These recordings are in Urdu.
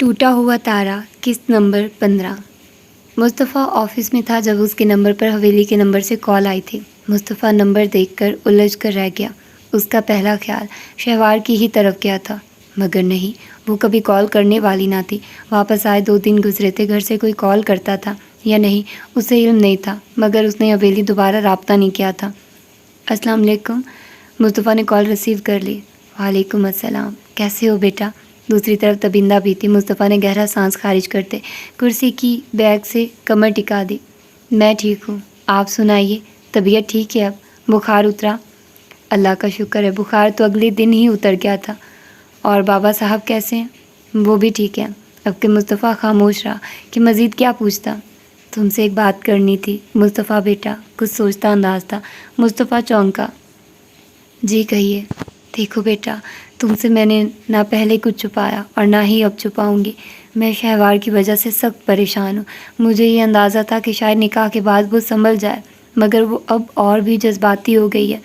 ٹوٹا ہوا تارا قسط نمبر 15۔ مصطفیٰ آفس میں تھا جب اس کے نمبر پر حویلی کے نمبر سے کال آئی تھی۔ مصطفیٰ نمبر دیکھ کر الجھ کر رہ گیا۔ اس کا پہلا خیال شہوار کی ہی طرف گیا تھا، مگر نہیں، وہ کبھی کال کرنے والی نہ تھی۔ واپس آئے 2 دن گزرے تھے، گھر سے کوئی کال کرتا تھا یا نہیں اسے علم نہیں تھا، مگر اس نے حویلی دوبارہ رابطہ نہیں کیا تھا۔ السلام علیکم۔ مصطفیٰ نے کال ریسیو کر لی۔ وعلیکم السلام، کیسے ہو بیٹا؟ دوسری طرف تبندہ بھی تھی۔ مصطفیٰ نے گہرا سانس خارج کرتے کرسی کی بیگ سے کمر ٹکا دی۔ میں ٹھیک ہوں، آپ سنائیے، طبیعت ٹھیک ہے؟ اب بخار اترا؟ اللہ کا شکر ہے، بخار تو اگلے دن ہی اتر گیا تھا۔ اور بابا صاحب کیسے ہیں؟ وہ بھی ٹھیک ہے۔ اب کہ مصطفیٰ خاموش رہا کہ مزید کیا پوچھتا۔ تم سے ایک بات کرنی تھی مصطفیٰ بیٹا، کچھ سوچتا انداز تھا۔ مصطفیٰ چونکا۔ جی کہیے۔ دیکھو بیٹا، تم سے میں نے نہ پہلے کچھ چھپایا اور نہ ہی اب چھپاؤں گی۔ میں شہوار کی وجہ سے سخت پریشان ہوں۔ مجھے یہ اندازہ تھا کہ شاید نکاح کے بعد وہ سنبھل جائے، مگر وہ اب اور بھی جذباتی ہو گئی ہے۔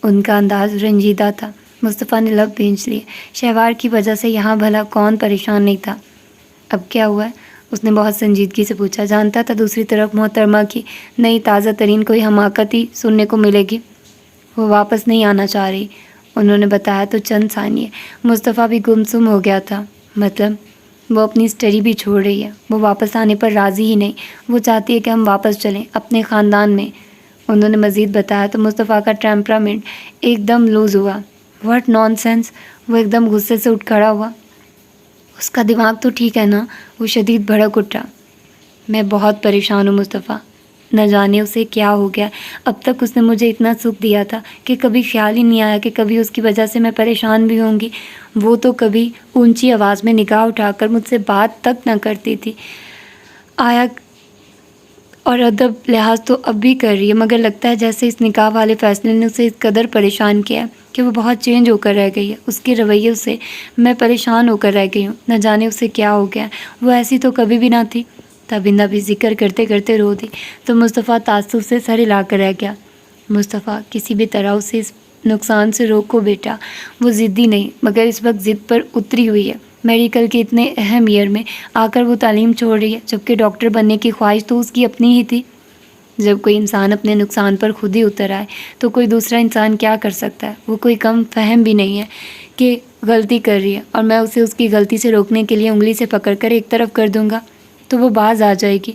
ان کا انداز رنجیدہ تھا۔ مصطفیٰ نے لب بھینچ لیے۔ شہوار کی وجہ سے یہاں بھلا کون پریشان نہیں تھا؟ اب کیا ہوا ہے؟ اس نے بہت سنجیدگی سے پوچھا۔ جانتا تھا دوسری طرف محترمہ کی نئی تازہ ترین کوئی حماقت ہی سننے کو ملے گی۔ وہ واپس نہیں آنا چاہ رہی، انہوں نے بتایا تو چند ثانیے مصطفیٰ بھی گمسم ہو گیا تھا۔ مطلب وہ اپنی اسٹڈی بھی چھوڑ رہی ہے؟ وہ واپس آنے پر راضی ہی نہیں، وہ چاہتی ہے کہ ہم واپس چلیں اپنے خاندان میں، انہوں نے مزید بتایا تو مصطفیٰ کا ٹیمپرامنٹ ایک دم لوز ہوا۔ What naan sense! وہ ایک دم غصے سے اٹھ کھڑا ہوا۔ اس کا دماغ تو ٹھیک ہے نا؟ وہ شدید بھڑک اٹھا۔ میں بہت پریشان ہوں مصطفیٰ، نہ جانے اسے کیا ہو گیا۔ اب تک اس نے مجھے اتنا سکھ دیا تھا کہ کبھی خیال ہی نہیں آیا کہ کبھی اس کی وجہ سے میں پریشان بھی ہوں گی۔ وہ تو کبھی اونچی آواز میں نگاہ اٹھا کر مجھ سے بات تک نہ کرتی تھی، آیا اور ادب لحاظ تو اب بھی کر رہی ہے، مگر لگتا ہے جیسے اس نکاح والے فیصلے نے اسے اس قدر پریشان کیا ہے کہ وہ بہت چینج ہو کر رہ گئی ہے۔ اس کے رویے سے میں پریشان ہو کر رہ گئی ہوں، نہ جانے اسے کیا ہو گیا ہے۔ وہ ایسی تو کبھی بھی نہ تھی۔ تابندہ بھی ذکر کرتے کرتے رو دی تو مصطفیٰ تعصب سے سر ہلا کر رہ گیا۔ مصطفیٰ کسی بھی طرح اسے اس نقصان سے روکو بیٹا، وہ ضدی نہیں، مگر اس وقت ضد پر اتری ہوئی ہے۔ میڈیکل کے اتنے اہم ایئر میں آ کر وہ تعلیم چھوڑ رہی ہے، جبکہ ڈاکٹر بننے کی خواہش تو اس کی اپنی ہی تھی۔ جب کوئی انسان اپنے نقصان پر خود ہی اتر آئے تو کوئی دوسرا انسان کیا کر سکتا ہے؟ وہ کوئی کم فہم بھی نہیں ہے کہ غلطی کر رہی ہے اور میں اسے اس کی غلطی سے روکنے کے لیے انگلی سے پکڑ کر ایک طرف کر دوں گا تو وہ باز آ جائے گی۔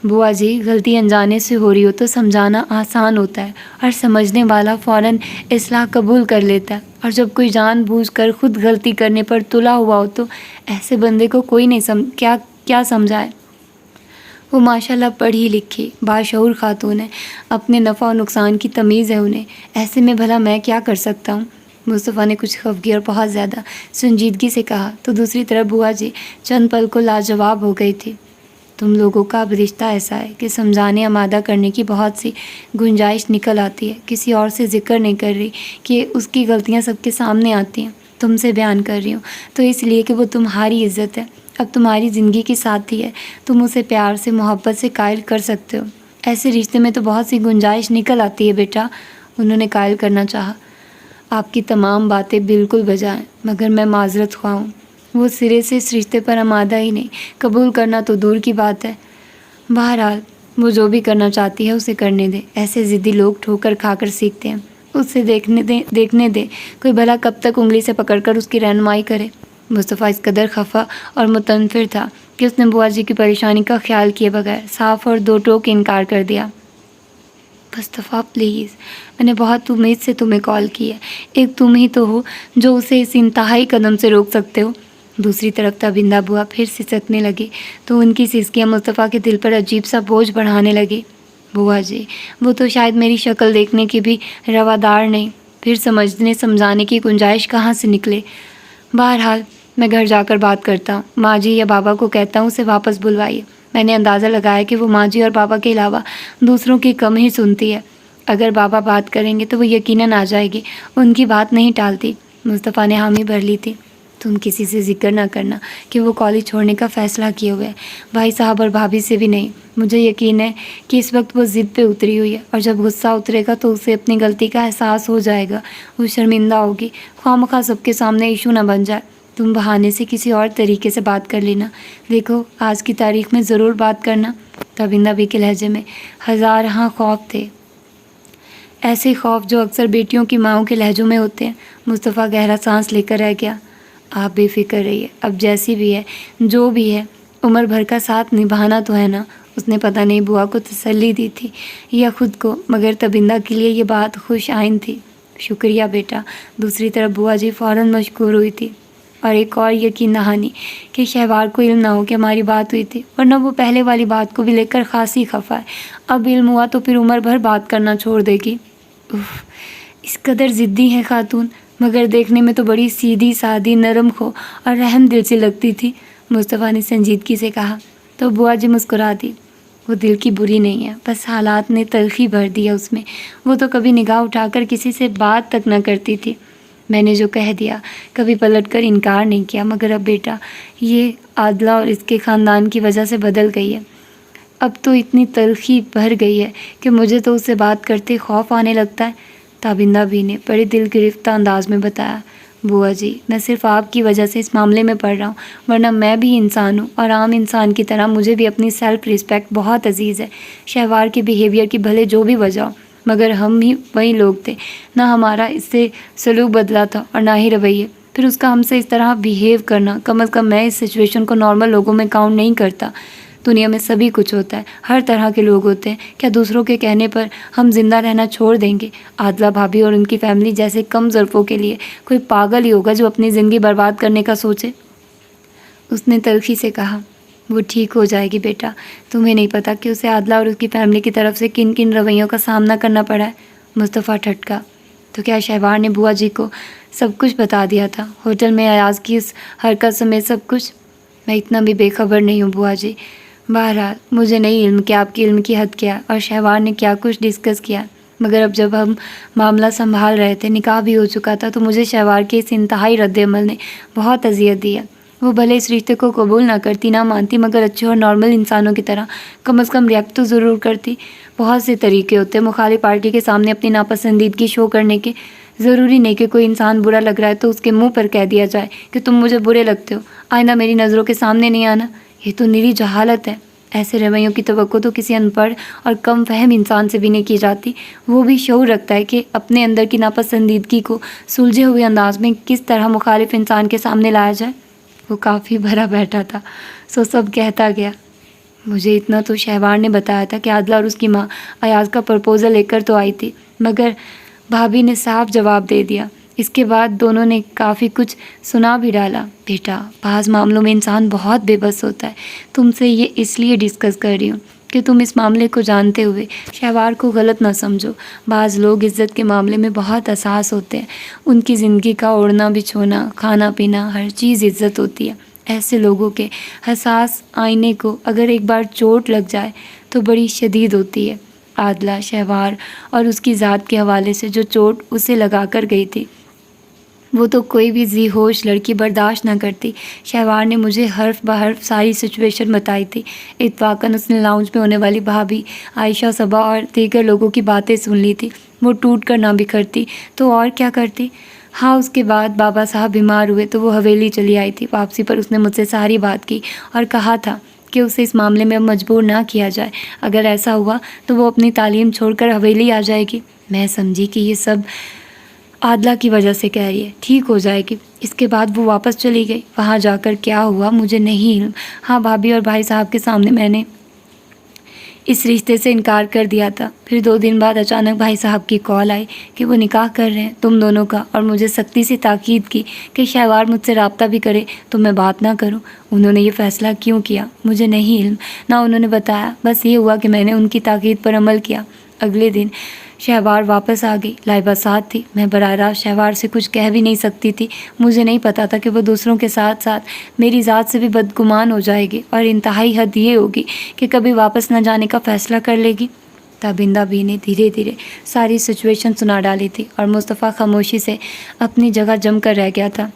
بوا جی، غلطی انجانے سے ہو رہی ہو تو سمجھانا آسان ہوتا ہے اور سمجھنے والا فوراً اصلاح قبول کر لیتا ہے، اور جب کوئی جان بوجھ کر خود غلطی کرنے پر تلا ہوا ہو تو ایسے بندے کو کوئی نہیں کیا سمجھائے۔ وہ ماشاءاللہ پڑھی لکھی باشعور خاتون ہے، اپنے نفع و نقصان کی تمیز ہے انہیں، ایسے میں بھلا میں کیا کر سکتا ہوں؟ مصطفیٰ نے کچھ خفگی اور بہت زیادہ سنجیدگی سے کہا تو دوسری طرف بوا جی چند پل کو لاجواب ہو گئی تھی۔ تم لوگوں کا اب رشتہ ایسا ہے کہ سمجھانے آمادہ کرنے کی بہت سی گنجائش نکل آتی ہے۔ کسی اور سے ذکر نہیں کر رہی کہ اس کی غلطیاں سب کے سامنے آتی ہیں، تم سے بیان کر رہی ہوں تو اس لیے کہ وہ تمہاری عزت ہے، اب تمہاری زندگی کی ساتھی ہے، تم اسے پیار سے محبت سے قائل کر سکتے ہو۔ ایسے رشتے میں تو بہت سی گنجائش نکل آتی ہے بیٹا، انہوں نے قائل کرنا چاہا۔ آپ کی تمام باتیں بالکل بجا ہیں، مگر میں معذرت خواہ ہوں، وہ سرے سے اس رشتے پر آمادہ ہی نہیں، قبول کرنا تو دور کی بات ہے۔ بہرحال وہ جو بھی کرنا چاہتی ہے اسے کرنے دے، ایسے ضدی لوگ ٹھوکر کھا کر سیکھتے ہیں، اسے دیکھنے دے کوئی بھلا کب تک انگلی سے پکڑ کر اس کی رہنمائی کرے۔ مصطفیٰ اس قدر خفا اور متنفر تھا کہ اس نے بوا جی کی پریشانی کا خیال کیے بغیر صاف اور دو ٹوک انکار کر دیا۔ مصطفیٰ پلیز، میں نے بہت امید سے تمہیں کال کی ہے، ایک تم ہی تو ہو جو اسے اس انتہائی قدم سے روک سکتے ہو۔ دوسری طرف تابندہ بوا پھر سسکنے لگی تو ان کی سسکیاں مصطفیٰ کے دل پر عجیب سا بوجھ بڑھانے لگی۔ بوا جی، وہ تو شاید میری شکل دیکھنے کی بھی روادار نہیں، پھر سمجھانے کی گنجائش کہاں سے نکلے؟ بہرحال میں گھر جا کر بات کرتا ہوں، ماں جی یا بابا کو کہتا ہوں اسے واپس بلوائیے۔ میں نے اندازہ لگایا کہ وہ ماں جی اور بابا کے علاوہ دوسروں کی کم ہی سنتی ہے، اگر بابا بات کریں گے تو وہ یقیناً آ جائے گی، ان کی بات نہیں ٹالتی۔ مصطفیٰ نے حامی بھر لی تھی۔ تم کسی سے ذکر نہ کرنا کہ وہ کالج چھوڑنے کا فیصلہ کیے ہوئے ہے، بھائی صاحب اور بھابھی سے بھی نہیں۔ مجھے یقین ہے کہ اس وقت وہ ضد پہ اتری ہوئی ہے، اور جب غصہ اترے گا تو اسے اپنی غلطی کا احساس ہو جائے گا، وہ شرمندہ ہوگی، خواہ مخواہ سب کے سامنے ایشو نہ بن جائے۔ تم بہانے سے کسی اور طریقے سے بات کر لینا، دیکھو آج کی تاریخ میں ضرور بات کرنا۔ تابندہ بی کے لہجے میں ہزارہا خوف تھے، ایسے خوف جو اکثر بیٹیوں کی ماؤں کے لہجوں میں ہوتے ہیں۔ مصطفیٰ گہرا سانس لے کر رہ گیا۔ آپ بے فکر رہیے، اب جیسی بھی ہے جو بھی ہے عمر بھر کا ساتھ نبھانا تو ہے نا۔ اس نے پتہ نہیں بوا کو تسلی دی تھی یا خود کو، مگر تبندہ کے لیے یہ بات خوش آئند تھی۔ شکریہ بیٹا۔ دوسری طرف بوا جی فوراً مشکور ہوئی تھی، اور ایک اور یقین دہانی کہ شہوار کو علم نہ ہو کہ ہماری بات ہوئی تھی، ورنہ وہ پہلے والی بات کو بھی لے کر خاصی خفا ہے۔ اب علم ہوا تو پھر عمر بھر بات کرنا چھوڑ دے گی۔ اس قدر ضدی ہے خاتون، مگر دیکھنے میں تو بڑی سیدھی سادی، نرم خو اور رحم دل سے لگتی تھی، مصطفیٰ نے سنجیدگی سے کہا۔ تو بوا جی مسکرا دی۔ وہ دل کی بری نہیں ہے، بس حالات نے تلخی بھر دیا اس میں۔ وہ تو کبھی نگاہ اٹھا کر کسی سے بات تک نہ کرتی تھی۔ میں نے جو کہہ دیا کبھی پلٹ کر انکار نہیں کیا، مگر اب بیٹا یہ عادلہ اور اس کے خاندان کی وجہ سے بدل گئی ہے۔ اب تو اتنی تلخی بھر گئی ہے کہ مجھے تو اس سے بات کرتے خوف آنے لگتا ہے، تابندہ بھی نے بڑے دل گرفتہ انداز میں بتایا۔ بوا جی میں صرف آپ کی وجہ سے اس معاملے میں پڑھ رہا ہوں، ورنہ میں بھی انسان ہوں، اور عام انسان کی طرح مجھے بھی اپنی سیلف ریسپیکٹ بہت عزیز ہے۔ شہوار کے بیہیویئر کی بھلے جو بھی وجہ ہو، مگر ہم ہی وہی لوگ تھے، نہ ہمارا اس سے سلوک بدلا تھا اور نہ ہی رویے۔ پھر اس کا ہم سے اس طرح بیہیو کرنا، کم از کم میں اس سچویشن کو نارمل لوگوں میں کاؤنٹ نہیں کرتا۔ دنیا میں سبھی کچھ ہوتا ہے، ہر طرح کے لوگ ہوتے ہیں، کیا دوسروں کے کہنے پر ہم زندہ رہنا چھوڑ دیں گے؟ عادلہ بھابھی اور ان کی فیملی جیسے کم ظرفوں کے لیے کوئی پاگل ہی ہوگا جو اپنی زندگی برباد کرنے کا سوچے۔ اس نے تلخی سے کہا۔ وہ ٹھیک ہو جائے گی بیٹا، تمہیں نہیں پتہ کہ اسے عادلہ اور اس کی فیملی کی طرف سے کن کن رویوں کا سامنا کرنا پڑا ہے۔ مصطفیٰ ٹھٹکا۔ تو کیا شہوار نے بوا جی کو سب کچھ بتا دیا تھا؟ ہوٹل میں ایاز کی اس حرکت سمیت سب کچھ؟ میں اتنا بھی بے خبر نہیں ہوں بوا جی، بہرحال مجھے نہیں علم کہ آپ کے علم کی حد کیا اور شہوار نے کیا کچھ ڈسکس کیا، مگر اب جب ہم معاملہ سنبھال رہے تھے، نکاح بھی ہو چکا تھا، تو مجھے شہوار کے اس انتہائی رد عمل نے بہت اذیت دی ہے۔ وہ بھلے اس رشتے کو قبول نہ کرتی، نہ مانتی، مگر اچھے اور نارمل انسانوں کی طرح کم از کم ریئیکٹ تو ضرور کرتی۔ بہت سے طریقے ہوتے ہیں مخالف پارٹی کے سامنے اپنی ناپسندیدگی شو کرنے کے۔ ضروری نہیں کہ کوئی انسان برا لگ رہا ہے تو اس کے منہ پر کہہ دیا جائے کہ تم مجھے برے لگتے ہو، آئندہ میری نظروں کے سامنے نہیں آنا۔ یہ تو نری جہالت ہے۔ ایسے رویوں کی توقع تو کسی ان پڑھ اور کم فہم انسان سے بھی نہیں کی جاتی۔ وہ بھی شعور رکھتا ہے کہ اپنے اندر کی ناپسندیدگی کو سلجھے ہوئے انداز میں کس طرح مخالف انسان کے سامنے لایا جائے۔ وہ کافی بھرا بیٹھا تھا، سو سب کہتا گیا۔ مجھے اتنا تو شہوار نے بتایا تھا کہ عادلہ اور اس کی ماں ایاز کا پرپوزل لے کر تو آئی تھی، مگر بھابھی نے صاف جواب دے دیا۔ اس کے بعد دونوں نے کافی کچھ سنا بھی ڈالا۔ بیٹا بعض معاملوں میں انسان بہت بے بس ہوتا ہے، تم سے یہ اس لیے ڈسکس کر رہی ہوں کہ تم اس معاملے کو جانتے ہوئے شہوار کو غلط نہ سمجھو۔ بعض لوگ عزت کے معاملے میں بہت حساس ہوتے ہیں، ان کی زندگی کا اوڑھنا بچھونا، کھانا پینا، ہر چیز عزت ہوتی ہے۔ ایسے لوگوں کے حساس آئینے کو اگر ایک بار چوٹ لگ جائے تو بڑی شدید ہوتی ہے۔ عادلہ شہوار اور اس کی ذات کے حوالے سے جو چوٹ اسے لگا کر گئی تھی، وہ تو کوئی بھی ذی ہوش لڑکی برداشت نہ کرتی۔ شہوار نے مجھے حرف بحرف ساری سچویشن بتائی تھی۔ اتفاقاً اس نے لاؤنج میں ہونے والی بھابھی عائشہ، صبا اور دیگر لوگوں کی باتیں سن لی تھی۔ وہ ٹوٹ کر نہ بکھرتی تو اور کیا کرتی۔ ہاں اس کے بعد بابا صاحب بیمار ہوئے تو وہ حویلی چلی آئی تھی۔ واپسی پر اس نے مجھ سے ساری بات کی اور کہا تھا کہ اسے اس معاملے میں اب مجبور نہ کیا جائے، اگر ایسا ہوا تو وہ اپنی تعلیم چھوڑ کر حویلی آ جائے گی۔ میں سمجھی کہ یہ سب عادلہ کی وجہ سے کہہ رہی ہے، ٹھیک ہو جائے گی۔ اس کے بعد وہ واپس چلی گئی۔ وہاں جا کر کیا ہوا مجھے نہیں علم۔ ہاں بھابھی اور بھائی صاحب کے سامنے میں نے اس رشتے سے انکار کر دیا تھا۔ پھر 2 دن بعد اچانک بھائی صاحب کی کال آئی کہ وہ نکاح کر رہے ہیں تم دونوں کا، اور مجھے سختی سے تاکید کی کہ شہوار مجھ سے رابطہ بھی کرے تو میں بات نہ کروں۔ انہوں نے یہ فیصلہ کیوں کیا مجھے نہیں علم، نہ انہوں نے بتایا، بس یہ ہوا کہ میں نے ان کی تاکید پر عمل کیا۔ اگلے دن شہوار واپس آ گئی، لائبہ ساتھ تھی۔ میں براہ راست شہوار سے کچھ کہہ بھی نہیں سکتی تھی، مجھے نہیں پتا تھا کہ وہ دوسروں کے ساتھ ساتھ میری ذات سے بھی بدگمان ہو جائے گی، اور انتہائی حد یہ ہوگی کہ کبھی واپس نہ جانے کا فیصلہ کر لے گی۔ تابندہ بھی نے دھیرے دھیرے ساری سچویشن سنا ڈالی تھی، اور مصطفیٰ خاموشی سے اپنی جگہ جم کر رہ گیا تھا۔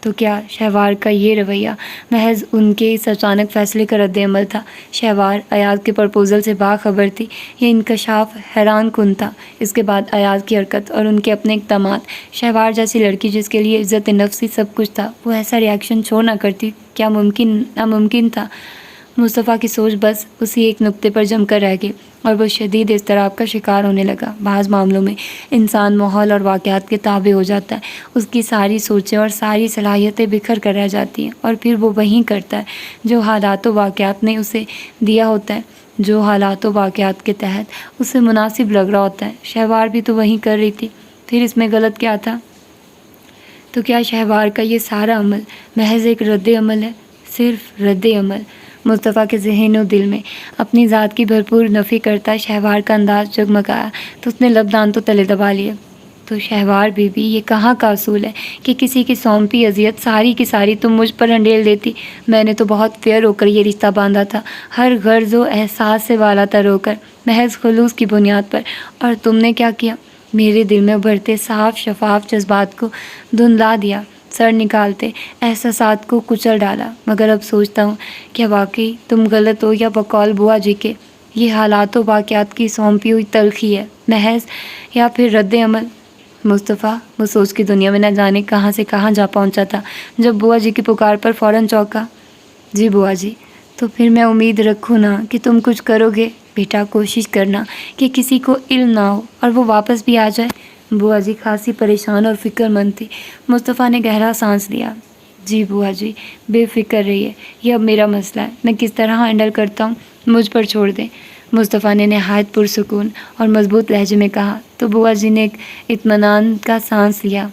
تو کیا شہوار کا یہ رویہ محض ان کے اس اچانک فیصلے کا رد عمل تھا؟ شہوار ایاز کے پرپوزل سے باخبر تھی۔ یہ انکشاف حیران کن تھا۔ اس کے بعد ایاز کی حرکت اور ان کے اپنے اقدامات، شہوار جیسی لڑکی جس کے لیے عزت نفس ہی سب کچھ تھا، وہ ایسا ریاکشن چھوڑ نہ کرتی، کیا ناممکن تھا؟ مصطفیٰ کی سوچ بس اسی ایک نقطے پر جم کر رہ گئی اور وہ شدید اضطراب کا شکار ہونے لگا۔ بعض معاملوں میں انسان ماحول اور واقعات کے تابع ہو جاتا ہے، اس کی ساری سوچیں اور ساری صلاحیتیں بکھر کر رہ جاتی ہیں، اور پھر وہ وہیں کرتا ہے جو حالات و واقعات نے اسے دیا ہوتا ہے، جو حالات و واقعات کے تحت اسے مناسب لگ رہا ہوتا ہے۔ شہوار بھی تو وہیں کر رہی تھی، پھر اس میں غلط کیا تھا؟ تو کیا شہوار کا یہ سارا عمل محض ایک رد عمل ہے؟ صرف رد عمل؟ مصطفیٰ کے ذہن و دل میں اپنی ذات کی بھرپور نفی کرتا شہوار کا انداز جگمگایا تو اس نے لب دانتوں تلے دبا لیے۔ تو شہوار بی بی، یہ کہاں کا اصول ہے کہ کسی کی سونپی اذیت ساری کی ساری تم مجھ پر ہنڈیل دیتی؟ میں نے تو بہت فیئر ہو کر یہ رشتہ باندھا تھا، ہر غرض و احساس سے والا تر ہو کر، محض خلوص کی بنیاد پر، اور تم نے کیا کیا؟ میرے دل میں ابھرتے صاف شفاف جذبات کو دھندلا دیا، سر نکالتے احساسات کو کچل ڈالا۔ مگر اب سوچتا ہوں کہ واقعی تم غلط ہو، یا بقول بوا جی کے یہ حالات و واقعات کی سونپی ہوئی تلخی ہے محض، یا پھر رد عمل؟ مصطفیٰ وہ سوچ کی دنیا میں نہ جانے کہاں سے کہاں جا پہنچا تھا جب بوا جی کی پکار پر فوراً چونکا۔ جی بوا جی، تو پھر میں امید رکھوں نا کہ تم کچھ کرو گے؟ بیٹا کوشش کرنا کہ کسی کو علم نہ ہو اور وہ واپس بھی آ جائے۔ بوا جی خاصی پریشان اور فکر مند تھی۔ مصطفیٰ نے گہرا سانس لیا۔ جی بوا جی، بے فکر رہیے، یہ اب میرا مسئلہ ہے، میں کس طرح ہینڈل کرتا ہوں مجھ پر چھوڑ دیں۔ مصطفیٰ نے نہایت پرسکون اور مضبوط لہجے میں کہا۔ تو بوا جی نے ایک اطمینان کا سانس لیا۔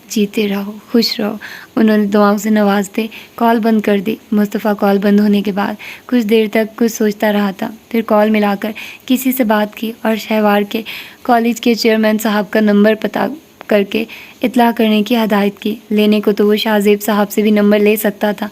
جیتے رہو، خوش رہو، انہوں نے دعاؤں سے نوازتے کال بند کر دی۔ مصطفیٰ کال بند ہونے کے بعد کچھ دیر تک کچھ سوچتا رہا تھا، پھر کال ملا کر کسی سے بات کی اور شہوار کے کالج کے چیئرمین صاحب کا نمبر پتہ کر کے اطلاع کرنے کی ہدایت کی۔ لینے کو تو وہ شاہ زیب صاحب سے بھی نمبر لے سکتا تھا،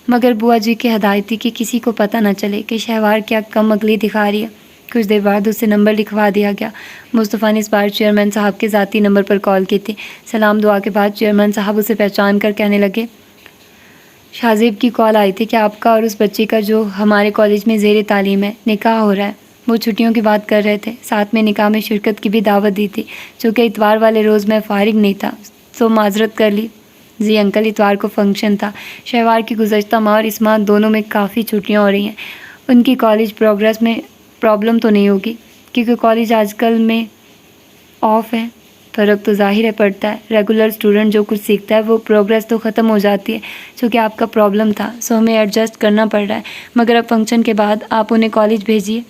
مگر بوا جی کی ہدایت تھی کہ کسی کو پتہ نہ چلے کہ شہوار کیا کم عقلی دکھا رہی ہے۔ کچھ دیر بعد اسے نمبر لکھوا دیا گیا۔ مصطفیٰ نے اس بار چیئرمین صاحب کے ذاتی نمبر پر کال کی تھی۔ سلام دعا کے بعد چیئرمین صاحب اسے پہچان کر کہنے لگے، شاہ زیب کی کال آئی تھی کہ آپ کا اور اس بچی کا جو ہمارے کالج میں زیر تعلیم ہے، نکاح ہو رہا ہے۔ وہ چھٹیوں کی بات کر رہے تھے، ساتھ میں نکاح میں شرکت کی بھی دعوت دی تھی، چونکہ اتوار والے روز میں فارغ نہیں تھا تو معذرت کر لی۔ جی انکل، اتوار کو فنکشن تھا۔ شہوار کی گزشتہ ماہ اور اس ماہ دونوں میں کافی چھٹیاں ہو رہی ہیں۔ ان کی کالج پروگرس میں پرابلم تو نہیں ہوگی، کیونکہ کالج آج کل میں آف ہے۔ فرق تو ظاہر ہے پڑتا ہے، ریگولر اسٹوڈنٹ جو کچھ سیکھتا ہے وہ پروگرس تو ختم ہو جاتی ہے، چونکہ آپ کا پرابلم تھا سو ہمیں ایڈجسٹ کرنا پڑ رہا ہے، مگر اب فنکشن کے بعد آپ انہیں کالج بھیجیے۔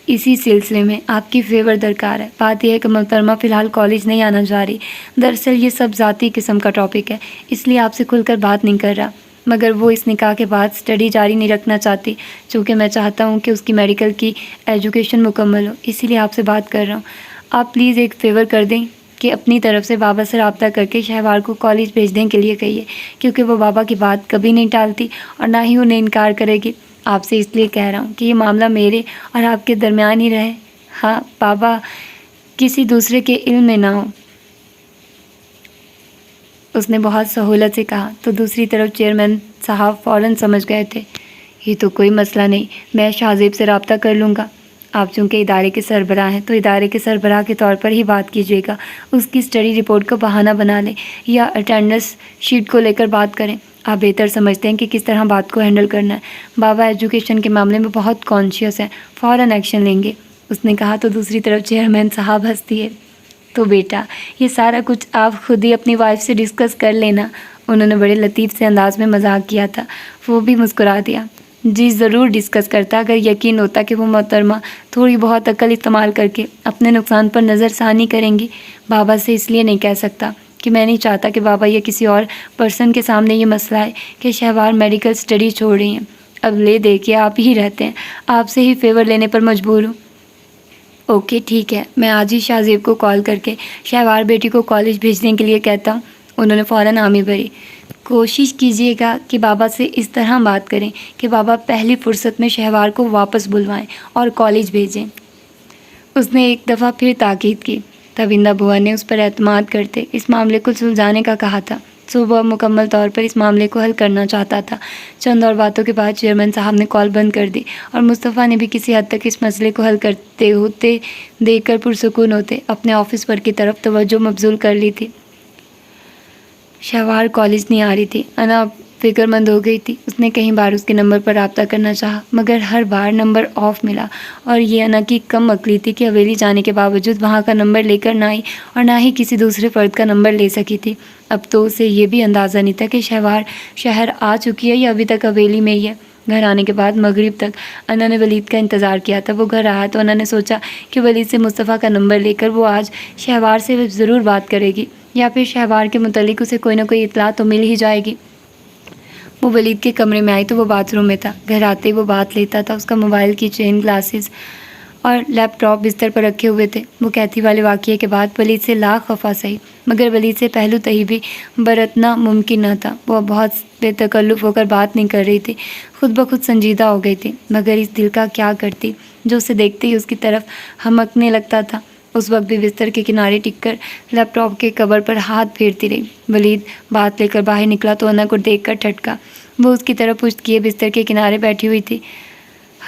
اسی سلسلے میں آپ کی فیور درکار ہے۔ بات یہ ہے کہ محترمہ فی الحال کالج نہیں آنا چاہ رہی۔ دراصل یہ سب ذاتی قسم کا ٹاپک ہے، اس لیے آپ سے کھل کر بات نہیں کر رہا، مگر وہ اس نکاح کے بعد اسٹڈی جاری نہیں رکھنا چاہتی، چونکہ میں چاہتا ہوں کہ اس کی میڈیکل کی ایجوکیشن مکمل ہو، اسی لیے آپ سے بات کر رہا ہوں۔ آپ پلیز ایک فیور کر دیں کہ اپنی طرف سے بابا سے رابطہ کر کے شہوار کو کالج بھیجنے کے لیے کہیے، کیونکہ وہ بابا کی بات کبھی نہیں ٹالتی اور نہ ہی انہیں انکار کرے گی۔ آپ سے اس لیے کہہ رہا ہوں کہ یہ معاملہ میرے اور آپ کے درمیان ہی رہے، ہاں بابا کسی دوسرے کے علم میں نہ ہو۔ اس نے بہت سہولت سے کہا۔ تو دوسری طرف چیئرمین صاحب فوراً سمجھ گئے تھے، یہ تو کوئی مسئلہ نہیں، میں شاہ زیب سے رابطہ کر لوں گا۔ آپ چونکہ ادارے کے سربراہ ہیں تو ادارے کے سربراہ کے طور پر ہی بات کیجیے گا، اس کی اسٹڈی رپورٹ کو بہانہ بنا لیں یا اٹینڈنس شیٹ کو لے کر بات کریں، آپ بہتر سمجھتے ہیں کہ کس طرح بات کو ہینڈل کرنا ہے۔ بابا ایجوکیشن کے معاملے میں بہت کانشیس ہیں، فوراً ایکشن لیں گے، اس نے کہا۔ تو دوسری طرف چیئرمین صاحب ہنس دیے۔ تو بیٹا یہ سارا کچھ آپ خود ہی اپنی وائف سے ڈسکس کر لینا، انہوں نے بڑے لطیف سے انداز میں مذاق کیا تھا۔ وہ بھی مسکرا دیا۔ جی ضرور ڈسکس کرتا، اگر یقین ہوتا کہ وہ محترمہ تھوڑی بہت عقل استعمال کر کے اپنے نقصان پر نظر ثانی کریں گی۔ بابا سے اس لیے نہیں کہہ سکتا کہ میں نہیں چاہتا کہ بابا یا کسی اور پرسن کے سامنے یہ مسئلہ ہے کہ شہوار میڈیکل اسٹڈی چھوڑ رہی ہیں۔ اب لے دے کے آپ ہی رہتے ہیں، آپ سے ہی فیور لینے پر مجبور ہوں۔ اوکے ٹھیک ہے، میں آج ہی شاہ زیب کو کال کر کے شہوار بیٹی کو کالج بھیجنے کے لیے کہتا ہوں۔ انہوں نے فوراً حامی بھری۔ کوشش کیجیے گا کہ بابا سے اس طرح بات کریں کہ بابا پہلی فرصت میں شہوار کو واپس بلوائیں اور کالج بھیجیں۔ اس نے ایک دفعہ پھر تاکید کی۔ تبندہ بوا نے اس پر اعتماد کرتے اس معاملے کو سلجھانے کا کہا تھا۔ صبح مکمل طور پر اس معاملے کو حل کرنا چاہتا تھا۔ چند اور باتوں کے بعد چیئرمین صاحب نے کال بند کر دی اور مصطفیٰ نے بھی کسی حد تک اس مسئلے کو حل کرتے ہوتے دیکھ کر پرسکون ہوتے اپنے آفس ورک کی طرف توجہ مبذول کر لی تھی۔ شہوار کالج نہیں آ رہی تھی۔ انا فکر مند ہو گئی تھی۔ اس نے کئی بار اس کے نمبر پر رابطہ کرنا چاہا مگر ہر بار نمبر آف ملا، اور یہ انا کی کم عقلی تھی کہ حویلی جانے کے باوجود وہاں کا نمبر لے کر نہ آئی اور نہ ہی کسی دوسرے فرد کا نمبر لے سکی تھی۔ اب تو اسے یہ بھی اندازہ نہیں تھا کہ شہوار شہر آ چکی ہے یا ابھی تک حویلی میں ہی ہے۔ گھر آنے کے بعد مغرب تک انا نے ولید کا انتظار کیا تھا۔ وہ گھر آیا تو انا نے سوچا کہ ولید سے مصطفیٰ کا نمبر لے کر وہ آج شہوار سے ضرور بات کرے گی، یا پھر شہوار کے متعلق اسے کوئی نہ کوئی اطلاع تو مل ہی جائے گی۔ وہ ولید کے کمرے میں آئی تو وہ باتھ روم میں تھا۔ گھر آتے ہی وہ بات لیتا تھا۔ اس کا موبائل کی چین، گلاسز اور لیپ ٹاپ بستر پر رکھے ہوئے تھے۔ وہ کیتھی والے واقعے کے بعد ولید سے لاکھ خفا سہی مگر ولید سے پہلو تہی بھی برتنا ممکن نہ تھا۔ وہ بہت بے تکلف ہو کر بات نہیں کر رہی تھی، خود بخود سنجیدہ ہو گئی تھی۔ مگر اس دل کا کیا کرتی جو اسے دیکھتے ہی اس کی طرف ہمکنے لگتا تھا۔ اس وقت بھی بستر کے کنارے ٹک کر لیپ ٹاپ کے کور پر ہاتھ پھیرتی رہی۔ ولید بات لے کر باہر نکلا تو انا کو دیکھ کر ٹھٹکا۔ وہ اس کی طرف پشت کیے بستر کے کنارے بیٹھی ہوئی تھی۔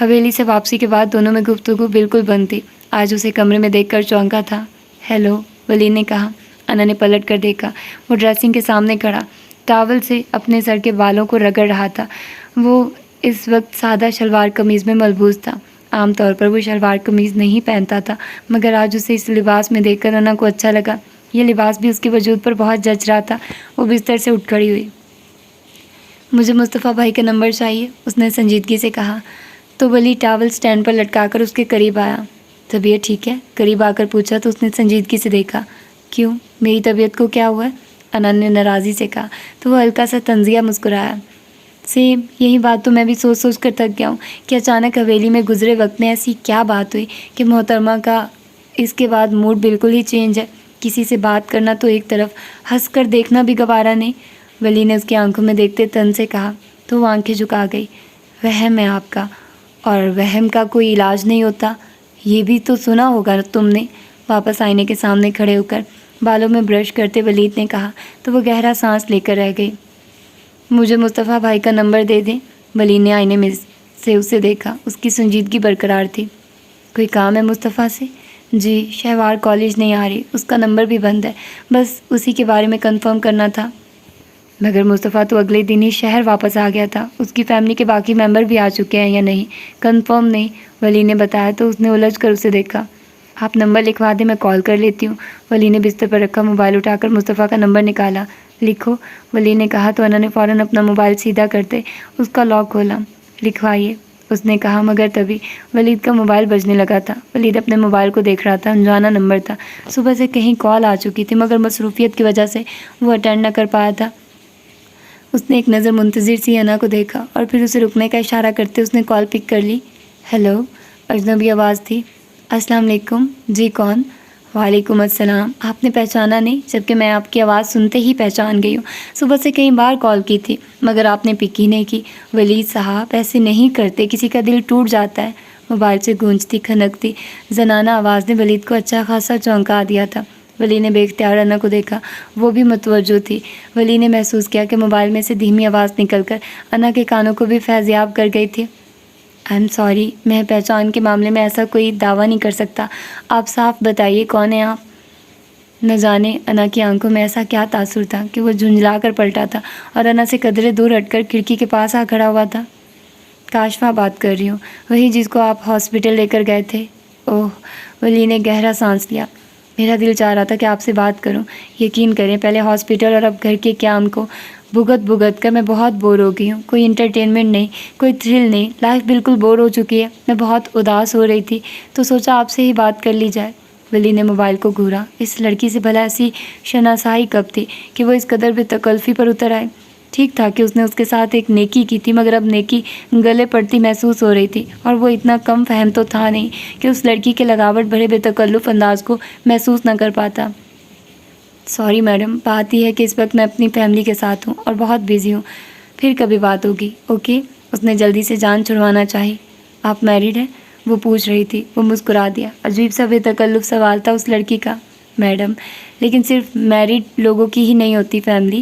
حویلی سے واپسی کے بعد دونوں میں گفتگو بالکل بند تھی۔ آج اسے کمرے میں دیکھ کر چونکا تھا۔ ہیلو، ولید نے کہا۔ انا نے پلٹ کر دیکھا۔ وہ ڈریسنگ کے سامنے کھڑا ٹاول سے اپنے سر کے بالوں کو رگڑ رہا تھا۔ وہ اس وقت سادہ شلوار قمیض میں ملبوس تھا۔ عام طور پر وہ شلوار قمیض نہیں پہنتا تھا مگر آج اسے اس لباس میں دیکھ کر انا کو اچھا لگا۔ یہ لباس بھی اس کے وجود پر بہت جچ رہا تھا۔ وہ بستر سے اٹھ کھڑی ہوئی۔ مجھے مصطفیٰ بھائی کا نمبر چاہیے، اس نے سنجیدگی سے کہا تو ولید ٹاول سٹینڈ پر لٹکا کر اس کے قریب آیا۔ طبیعت ٹھیک ہے؟ قریب آ کر پوچھا تو اس نے سنجیدگی سے دیکھا۔ کیوں، میری طبیعت کو کیا ہوا ہے؟ انا نے ناراضی سے کہا تو وہ ہلکا سا طنزیہ مسکرایا۔ سیم یہی بات تو میں بھی سوچ سوچ کر تھک گیا ہوں کہ اچانک حویلی میں گزرے وقت میں ایسی کیا بات ہوئی کہ محترمہ کا اس کے بعد موڈ بالکل ہی چینج ہے۔ کسی سے بات کرنا تو ایک طرف، ہنس کر دیکھنا بھی گوارا نہیں۔ ولی نے اس کی آنکھوں میں دیکھتے تن سے کہا تو وہ آنکھیں جھکا گئی۔ وہم ہے آپ کا، اور وہم کا کوئی علاج نہیں ہوتا، یہ بھی تو سنا ہوگا تم نے۔ واپس آئینے کے سامنے کھڑے ہو کر بالوں میں برش کرتے ولید نے کہا تو وہ گہرا سانس لے کر رہ گئی۔ مجھے مصطفیٰ بھائی کا نمبر دے دیں۔ ولید نے آئینے میں سے اسے دیکھا۔ اس کی سنجیدگی برقرار تھی۔ کوئی کام ہے مصطفیٰ سے؟ جی، شہوار کالج نہیں آ رہی، اس کا نمبر بھی بند ہے، بس اسی کے بارے میں کنفرم کرنا تھا۔ مگر مصطفیٰ تو اگلے دن ہی شہر واپس آ گیا تھا، اس کی فیملی کے باقی ممبر بھی آ چکے ہیں یا نہیں کنفرم نہیں، ولی نے بتایا تو اس نے الجھ کر اسے دیکھا۔ آپ نمبر لکھوا دیں، میں کال کر لیتی ہوں۔ ولی نے بستر پر رکھا موبائل اٹھا کر مصطفیٰ کا نمبر نکالا۔ لکھو، ولی نے کہا تو انا نے فوراً اپنا موبائل سیدھا کرتے اس کا لاک کھولا۔ لکھوائیے، اس نے کہا مگر تبھی ولید کا موبائل بجنے لگا تھا۔ ولید اپنے موبائل کو دیکھ رہا تھا۔ انجانا نمبر تھا۔ صبح سے کہیں کال آ چکی تھی مگر مصروفیت کی وجہ سے وہ اٹینڈ نہ کر پایا تھا۔ اس نے ایک نظر منتظر سی انا کو دیکھا اور پھر اسے رکنے کا اشارہ کرتے اس نے کال پک کر لی۔ ہیلو، اجنبی آواز تھی۔ السلام علیکم، جی کون؟ وعلیکم السلام۔ آپ نے پہچانا نہیں، جبکہ میں آپ کی آواز سنتے ہی پہچان گئی ہوں۔ صبح سے کئی بار کال کی تھی مگر آپ نے پک ہی نہیں کی۔ ولید صاحب ایسے نہیں کرتے، کسی کا دل ٹوٹ جاتا ہے۔ موبائل سے گونجتی کھنکتی زنانہ آواز نے ولید کو اچھا خاصا چونکا دیا تھا۔ ولی نے بے اختیار انا کو دیکھا، وہ بھی متوجہ تھی۔ ولی نے محسوس کیا کہ موبائل میں سے دھیمی آواز نکل کر انا کے کانوں کو بھی فیضیاب کر گئی تھی۔ آئی ایم سوری، میں پہچان کے معاملے میں ایسا کوئی دعویٰ نہیں کر سکتا، آپ صاف بتائیے کون ہیں آپ؟ نہ جانے انا کی آنکھوں میں ایسا کیا تاثر تھا کہ وہ جھنجھلا کر پلٹا تھا اور انا سے قدرے دور ہٹ کر کھڑکی کے پاس آ کھڑا ہوا تھا۔ کاشفہ بات کر رہی ہوں، وہی جس کو آپ ہاسپٹل لے کر گئے تھے۔ اوہ، ولی نے گہرا سانس لیا۔ میرا دل چاہ رہا تھا کہ آپ سے بات کروں، یقین کریں پہلے ہاسپٹل اور اب گھر کے قیام کو بھگت کر میں بہت بور ہو گئی ہوں۔ کوئی انٹرٹینمنٹ نہیں، کوئی تھرل نہیں، لائف بالکل بور ہو چکی ہے۔ میں بہت اداس ہو رہی تھی تو سوچا آپ سے ہی بات کر لی جائے۔ ولی نے موبائل کو گھورا۔ اس لڑکی سے بھلا ایسی شناسائی کب تھی کہ وہ اس قدر بے تکلفی پر اتر آئے؟ ٹھیک تھا کہ اس نے اس کے ساتھ ایک نیکی کی تھی مگر اب نیکی گلے پڑتی محسوس ہو رہی تھی اور وہ اتنا کم فہم تو تھا نہیں کہ اس لڑکی کے لگاوٹ بھرے بے تکلف انداز کو محسوس نہ کر پاتا۔ سوری میڈم، بات یہ ہے کہ اس وقت میں اپنی فیملی کے ساتھ ہوں اور بہت بیزی ہوں، پھر کبھی بات ہوگی، اوکے؟ اس نے جلدی سے جان چھڑوانا چاہی۔ آپ میریڈ ہیں؟ وہ پوچھ رہی تھی۔ وہ مسکرا دیا۔ عجیب سا بے تکلف سوال تھا اس لڑکی کا۔ میڈم، لیکن صرف میریڈ لوگوں کی ہی نہیں ہوتی فیملی،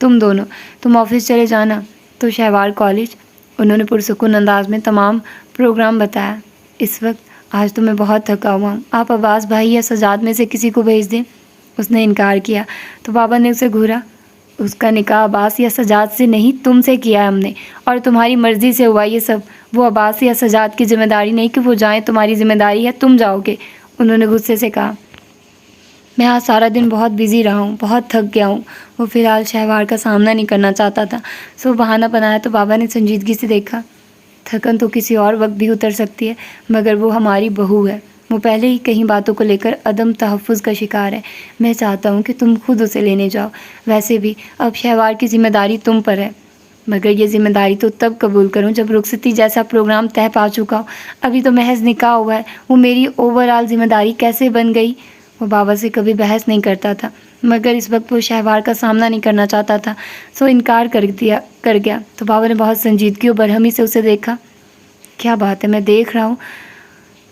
تم آفس چلے جانا تو شہوار کالج۔ انہوں نے پرسکون انداز میں تمام پروگرام بتایا۔ اس وقت آج تو میں بہت تھکا ہوا ہوں، آپ عباس بھائی یا سجاد میں سے کسی کو بھیج دیں۔ اس نے انکار کیا تو بابا نے اسے گھورا۔ اس کا نکاح عباس یا سجاد سے نہیں، تم سے کیا ہے ہم نے، اور تمہاری مرضی سے ہوا یہ سب۔ وہ عباس یا سجاد کی ذمہ داری نہیں کہ وہ جائیں، تمہاری ذمہ داری ہے، تم جاؤ گے۔ انہوں نے غصے سے کہا۔ میں آج سارا دن بہت بیزی رہا ہوں، بہت تھک گیا ہوں۔ وہ فی الحال شہوار کا سامنا نہیں کرنا چاہتا تھا، سو بہانہ بنایا تو بابا نے سنجیدگی سے دیکھا۔ تھکن تو کسی اور وقت بھی اتر سکتی ہے، مگر وہ ہماری بہو ہے، وہ پہلے ہی کئی باتوں کو لے کر عدم تحفظ کا شکار ہے۔ میں چاہتا ہوں کہ تم خود اسے لینے جاؤ۔ ویسے بھی اب شہوار کی ذمہ داری تم پر ہے، مگر یہ ذمہ داری تو تب قبول کروں جب رخصتی جیسا پروگرام طے پا چکا ہو۔ ابھی تو محض نکاح ہوا ہے، وہ میری اوور آل ذمہ داری کیسے بن گئی؟ وہ بابا سے کبھی بحث نہیں کرتا تھا، مگر اس وقت وہ شہوار کا سامنا نہیں کرنا چاہتا تھا، سو انکار کر گیا۔ تو بابا نے بہت سنجیدگی اور برہمی سے اسے دیکھا۔ کیا بات ہے، میں دیکھ رہا ہوں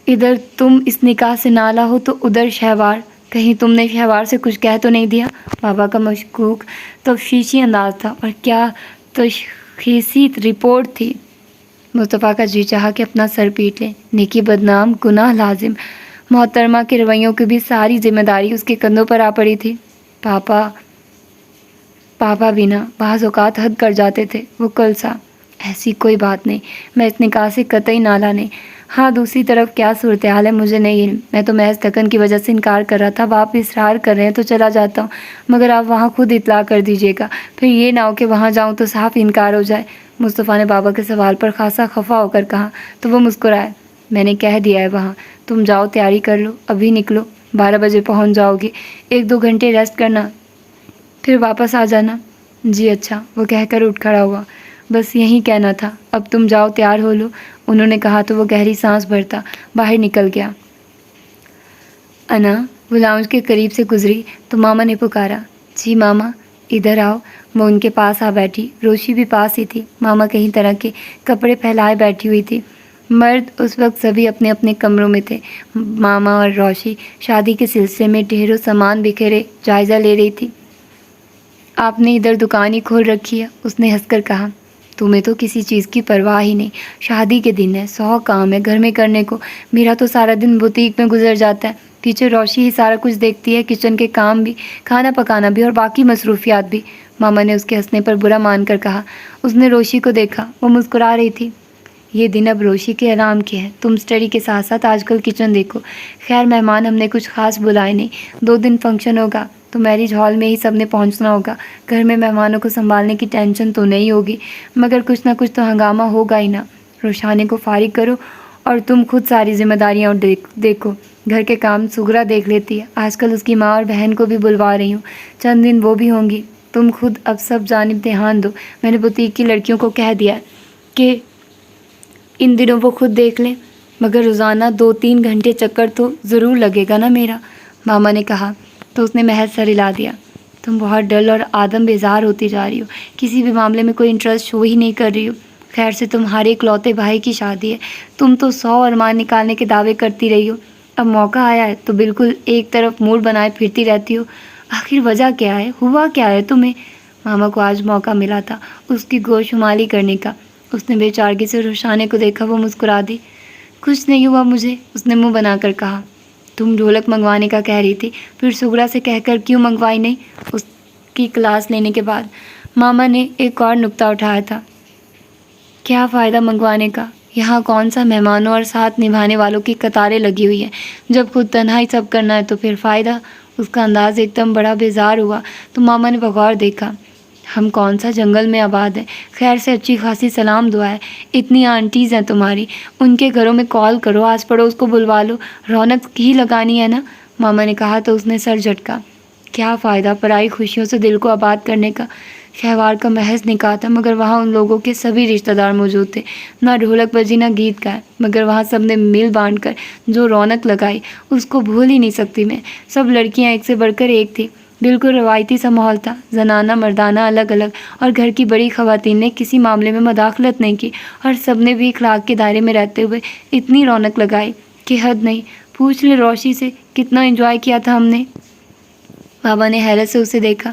ادھر تم اس نکاح سے نالا ہو تو ادھر شہوار، کہیں تم نے شہوار سے کچھ کہہ تو نہیں دیا؟ بابا کا مشکوک تفتیشی انداز تھا، اور کیا تشخیصی رپورٹ تھی؟ مصطفیٰ کا جی چاہا کہ اپنا سر پیٹ لے۔ نیکی بدنام، گناہ لازم۔ محترمہ کے رویوں کی بھی ساری ذمہ داری اس کے کندھوں پر آ پڑی تھی۔ پاپا بھی نا بعض اوقات حد کر جاتے تھے۔ وہ کلسا، ایسی کوئی بات نہیں، میں اس نکاح سے قطعی نالا نہیں۔ ہاں دوسری طرف کیا صورتحال ہے مجھے نہیں علم، میں تو محض تھکن کی وجہ سے انکار کر رہا تھا۔ اب آپ اصرار کر رہے ہیں تو چلا جاتا ہوں، مگر آپ وہاں خود اطلاع کر دیجیے گا، پھر یہ نہ ہو کہ وہاں جاؤں تو صاف انکار ہو جائے۔ مصطفیٰ نے بابا کے سوال پر خاصا خفا ہو کر کہا تو وہ مسکرائے۔ میں نے کہہ دیا ہے وہاں، تم جاؤ تیاری کر لو، ابھی نکلو، 12 بجے پہنچ جاؤ گی، 1-2 گھنٹے ریسٹ کرنا، پھر واپس آ جانا۔ جی اچھا، وہ کہہ کر اٹھ کھڑا ہوا۔ بس یہی کہنا تھا، اب تم جاؤ تیار ہو لو، انہوں نے کہا تو وہ گہری سانس بھرتا باہر نکل گیا۔ انا وہ لاؤنج کے قریب سے گزری تو ماما نے پکارا، جی ماما ادھر آؤ۔ وہ ان کے پاس آ بیٹھی، روشی بھی پاس ہی تھی۔ ماما کہیں طرح کے کپڑے پھیلائے بیٹھی ہوئی تھی۔ مرد اس وقت سبھی اپنے اپنے کمروں میں تھے۔ ماما اور روشی شادی کے سلسلے میں ڈھیروں سامان بکھیرے جائزہ لے رہی تھی۔ آپ نے ادھر دکان ہی کھول رکھی ہے، اس نے ہنس کر کہا۔ تمہیں تو کسی چیز کی پرواہ ہی نہیں، شادی کے دن ہے، 100 کام ہے گھر میں کرنے کو، میرا تو سارا دن بوتیک میں گزر جاتا ہے۔ پیچھے روشی ہی سارا کچھ دیکھتی ہے، کچن کے کام بھی، کھانا پکانا بھی، اور باقی مصروفیات بھی۔ ماما نے اس کے ہنسنے پر برا مان کر کہا۔ اس نے روشی کو دیکھا، وہ مسکرا رہی تھی۔ یہ دن اب روشی کے آرام کے ہیں، تم اسٹڈی کے ساتھ ساتھ آج کل کچن دیکھو۔ خیر مہمان ہم نے کچھ خاص بلائے نہیں، 2 دن فنکشن ہوگا تو میرج ہال میں ہی سب نے پہنچنا ہوگا۔ گھر میں مہمانوں کو سنبھالنے کی ٹینشن تو نہیں ہوگی، مگر کچھ نہ کچھ تو ہنگامہ ہوگا ہی نا۔ روشانے کو فارغ کرو اور تم خود ساری ذمہ داریاں دیکھو۔ گھر کے کام سغرا دیکھ لیتی ہے، آج کل اس کی ماں اور بہن کو بھی بلوا رہی ہوں، چند دن وہ بھی ہوں گی۔ تم خود اب سب جانب دھیان دو، میں نے بوتیک کی لڑکیوں کو کہہ دیا کہ ان دنوں وہ خود دیکھ لیں، مگر روزانہ 2-3 گھنٹے چکر تو ضرور لگے گا نا میرا، ماما نے کہا تو اس نے محض سر ہلا دیا۔ تم بہت ڈل اور آدم بیزار ہوتی جا رہی ہو، کسی بھی معاملے میں کوئی انٹرسٹ شو ہی نہیں کر رہی ہو۔ خیر سے تمہارے اکلوتے بھائی کی شادی ہے، تم تو 100 ارمان نکالنے کے دعوے کرتی رہی ہو، اب موقع آیا ہے تو بالکل ایک طرف موڈ بنائے پھرتی رہتی ہو۔ آخر وجہ کیا ہے، ہوا کیا ہے تمہیں؟ ماما کو آج موقع ملا تھا اس کی گوشمالی کرنے کا۔ اس نے بے چارگی سے روشانے کو دیکھا، وہ مسکرا دی۔ کچھ نہیں ہوا مجھے، اس نے منہ بنا کر کہا۔ تم ڈھولک منگوانے کا کہہ رہی تھی، پھر سغرا سے کہہ کر کیوں منگوائی نہیں؟ اس کی کلاس لینے کے بعد ماما نے ایک اور نکتہ اٹھایا تھا۔ کیا فائدہ منگوانے کا، یہاں کون سا مہمانوں اور ساتھ نبھانے والوں کی قطاریں لگی ہوئی ہیں، جب خود تنہا ہی سب کرنا ہے تو پھر فائدہ؟ اس کا انداز ایک دم بڑا بیزار ہوا تو ماما نے بغور دیکھا۔ ہم کون سا جنگل میں آباد ہیں، خیر سے اچھی خاصی سلام دعا ہے، اتنی آنٹیز ہیں تمہاری، ان کے گھروں میں کال کرو، آس پڑوس کو بلوا لو، رونق ہی لگانی ہے نا، ماما نے کہا تو اس نے سر جھٹکا۔ کیا فائدہ پرائی خوشیوں سے دل کو آباد کرنے کا؟ شہوار کا محض نکاح تھا، مگر وہاں ان لوگوں کے سبھی رشتہ دار موجود تھے، نہ ڈھولک بجی نہ گیت گائے، مگر وہاں سب نے مل بانٹ کر جو رونق لگائی اس کو بھول ہی نہیں سکتی میں۔ سب لڑکیاں ایک سے بڑھ کر ایک تھی، بالکل روایتی سا ماحول تھا، زنانہ مردانہ الگ الگ، اور گھر کی بڑی خواتین نے کسی معاملے میں مداخلت نہیں کی، اور سب نے بھی اخلاق کے دائرے میں رہتے ہوئے اتنی رونق لگائی کہ حد نہیں۔ پوچھ لے روشی سے کتنا انجوائے کیا تھا ہم نے۔ بابا نے حیرت سے اسے دیکھا۔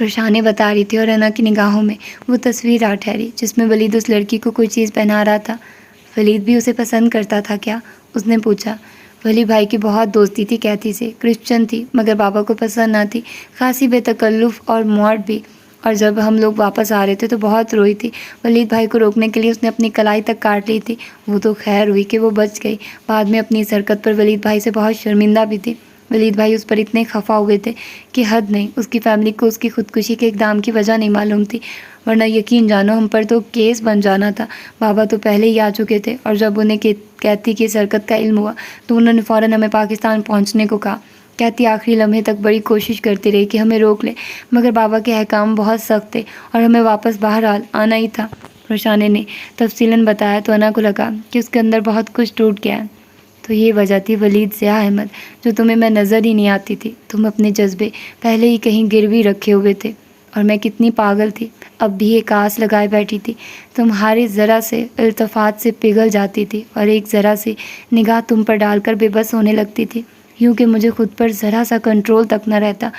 روشانے بتا رہی تھی اور انا کی نگاہوں میں وہ تصویر آ ٹھہری جس میں ولید اس لڑکی کو کوئی چیز پہنا رہا تھا۔ ولید بھی اسے پسند کرتا تھا کیا؟ اس نے پوچھا۔ ولی بھائی کی بہت دوستی تھی کیتھی سے، کرسچن تھی مگر بابا کو پسند نہ تھی، خاصی بے تکلف اور موڈ بھی، اور جب ہم لوگ واپس آ رہے تھے تو بہت روئی تھی۔ ولید بھائی کو روکنے کے لیے اس نے اپنی کلائی تک کاٹ لی تھی، وہ تو خیر ہوئی کہ وہ بچ گئی، بعد میں اپنی اس حرکت پر ولید بھائی سے بہت شرمندہ بھی تھی۔ ولید بھائی اس پر اتنے خفا ہوئے تھے کہ حد نہیں، اس کی فیملی کو اس کی خودکشی کے اقدام کی وجہ نہیں معلوم تھی، ورنہ یقین جانو ہم پر تو کیس بن جانا تھا۔ بابا تو پہلے ہی آ چکے تھے، اور جب انہیں کیتھی کی اس حرکت کا علم ہوا تو انہوں نے فوراً ہمیں پاکستان پہنچنے کو کہا۔ کیتھی آخری لمحے تک بڑی کوشش کرتی رہی کہ ہمیں روک لے، مگر بابا کے احکام بہت سخت تھے اور ہمیں واپس بہرحال آنا ہی تھا۔ روشانے نے تفصیلاً بتایا تو انا کو لگا کہ اس کے اندر بہت کچھ ٹوٹ گیا ہے۔ تو یہ وجہ تھی ولید ضیاء احمد، جو تمہیں میں نظر ہی نہیں آتی تھی، تم اپنے جذبے پہلے ہی کہیں گروی رکھے ہوئے تھے، اور میں کتنی پاگل تھی، اب بھی ایک آس لگائے بیٹھی تھی، تمہارے ذرا سے التفات سے پگھل جاتی تھی اور ایک ذرا سی نگاہ تم پر ڈال کر بے بس ہونے لگتی تھی، یوں کہ مجھے خود پر ذرا سا کنٹرول تک نہ رہتا،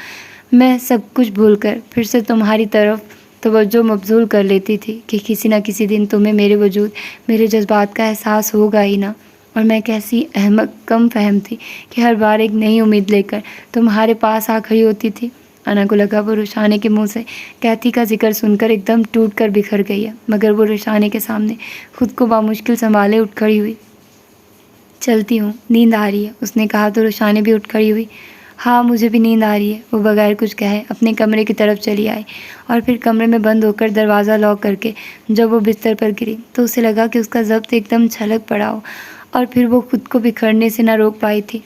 میں سب کچھ بھول کر پھر سے تمہاری طرف توجہ مبذول کر لیتی تھی کہ کسی نہ کسی دن تمہیں میرے وجود، میرے جذبات کا احساس ہوگا ہی نہ، اور میں کیسی احمق کم فہم تھی کہ ہر بار ایک نئی امید لے کر تمہارے پاس آ کھڑی ہوتی تھی۔ انا کو لگا وہ روشانے کے منہ سے کیتھی کا ذکر سن کر ایک دم ٹوٹ کر بکھر گئی ہے، مگر وہ روشانے کے سامنے خود کو بامشکل سنبھالے اٹھ کھڑی ہوئی۔ چلتی ہوں، نیند آ رہی ہے، اس نے کہا تو روشانے بھی اٹھ کھڑی ہوئی۔ ہاں مجھے بھی نیند آ رہی ہے، وہ بغیر کچھ کہے اپنے کمرے کی طرف چلی آئی، اور پھر کمرے میں بند ہو کر دروازہ لاک کر کے جب وہ بستر پر گری تو اسے لگا کہ اس کا ضبط ایک دم چھلک پڑا ہو، اور پھر وہ خود کو بکھرنے سے نہ روک پائی تھی۔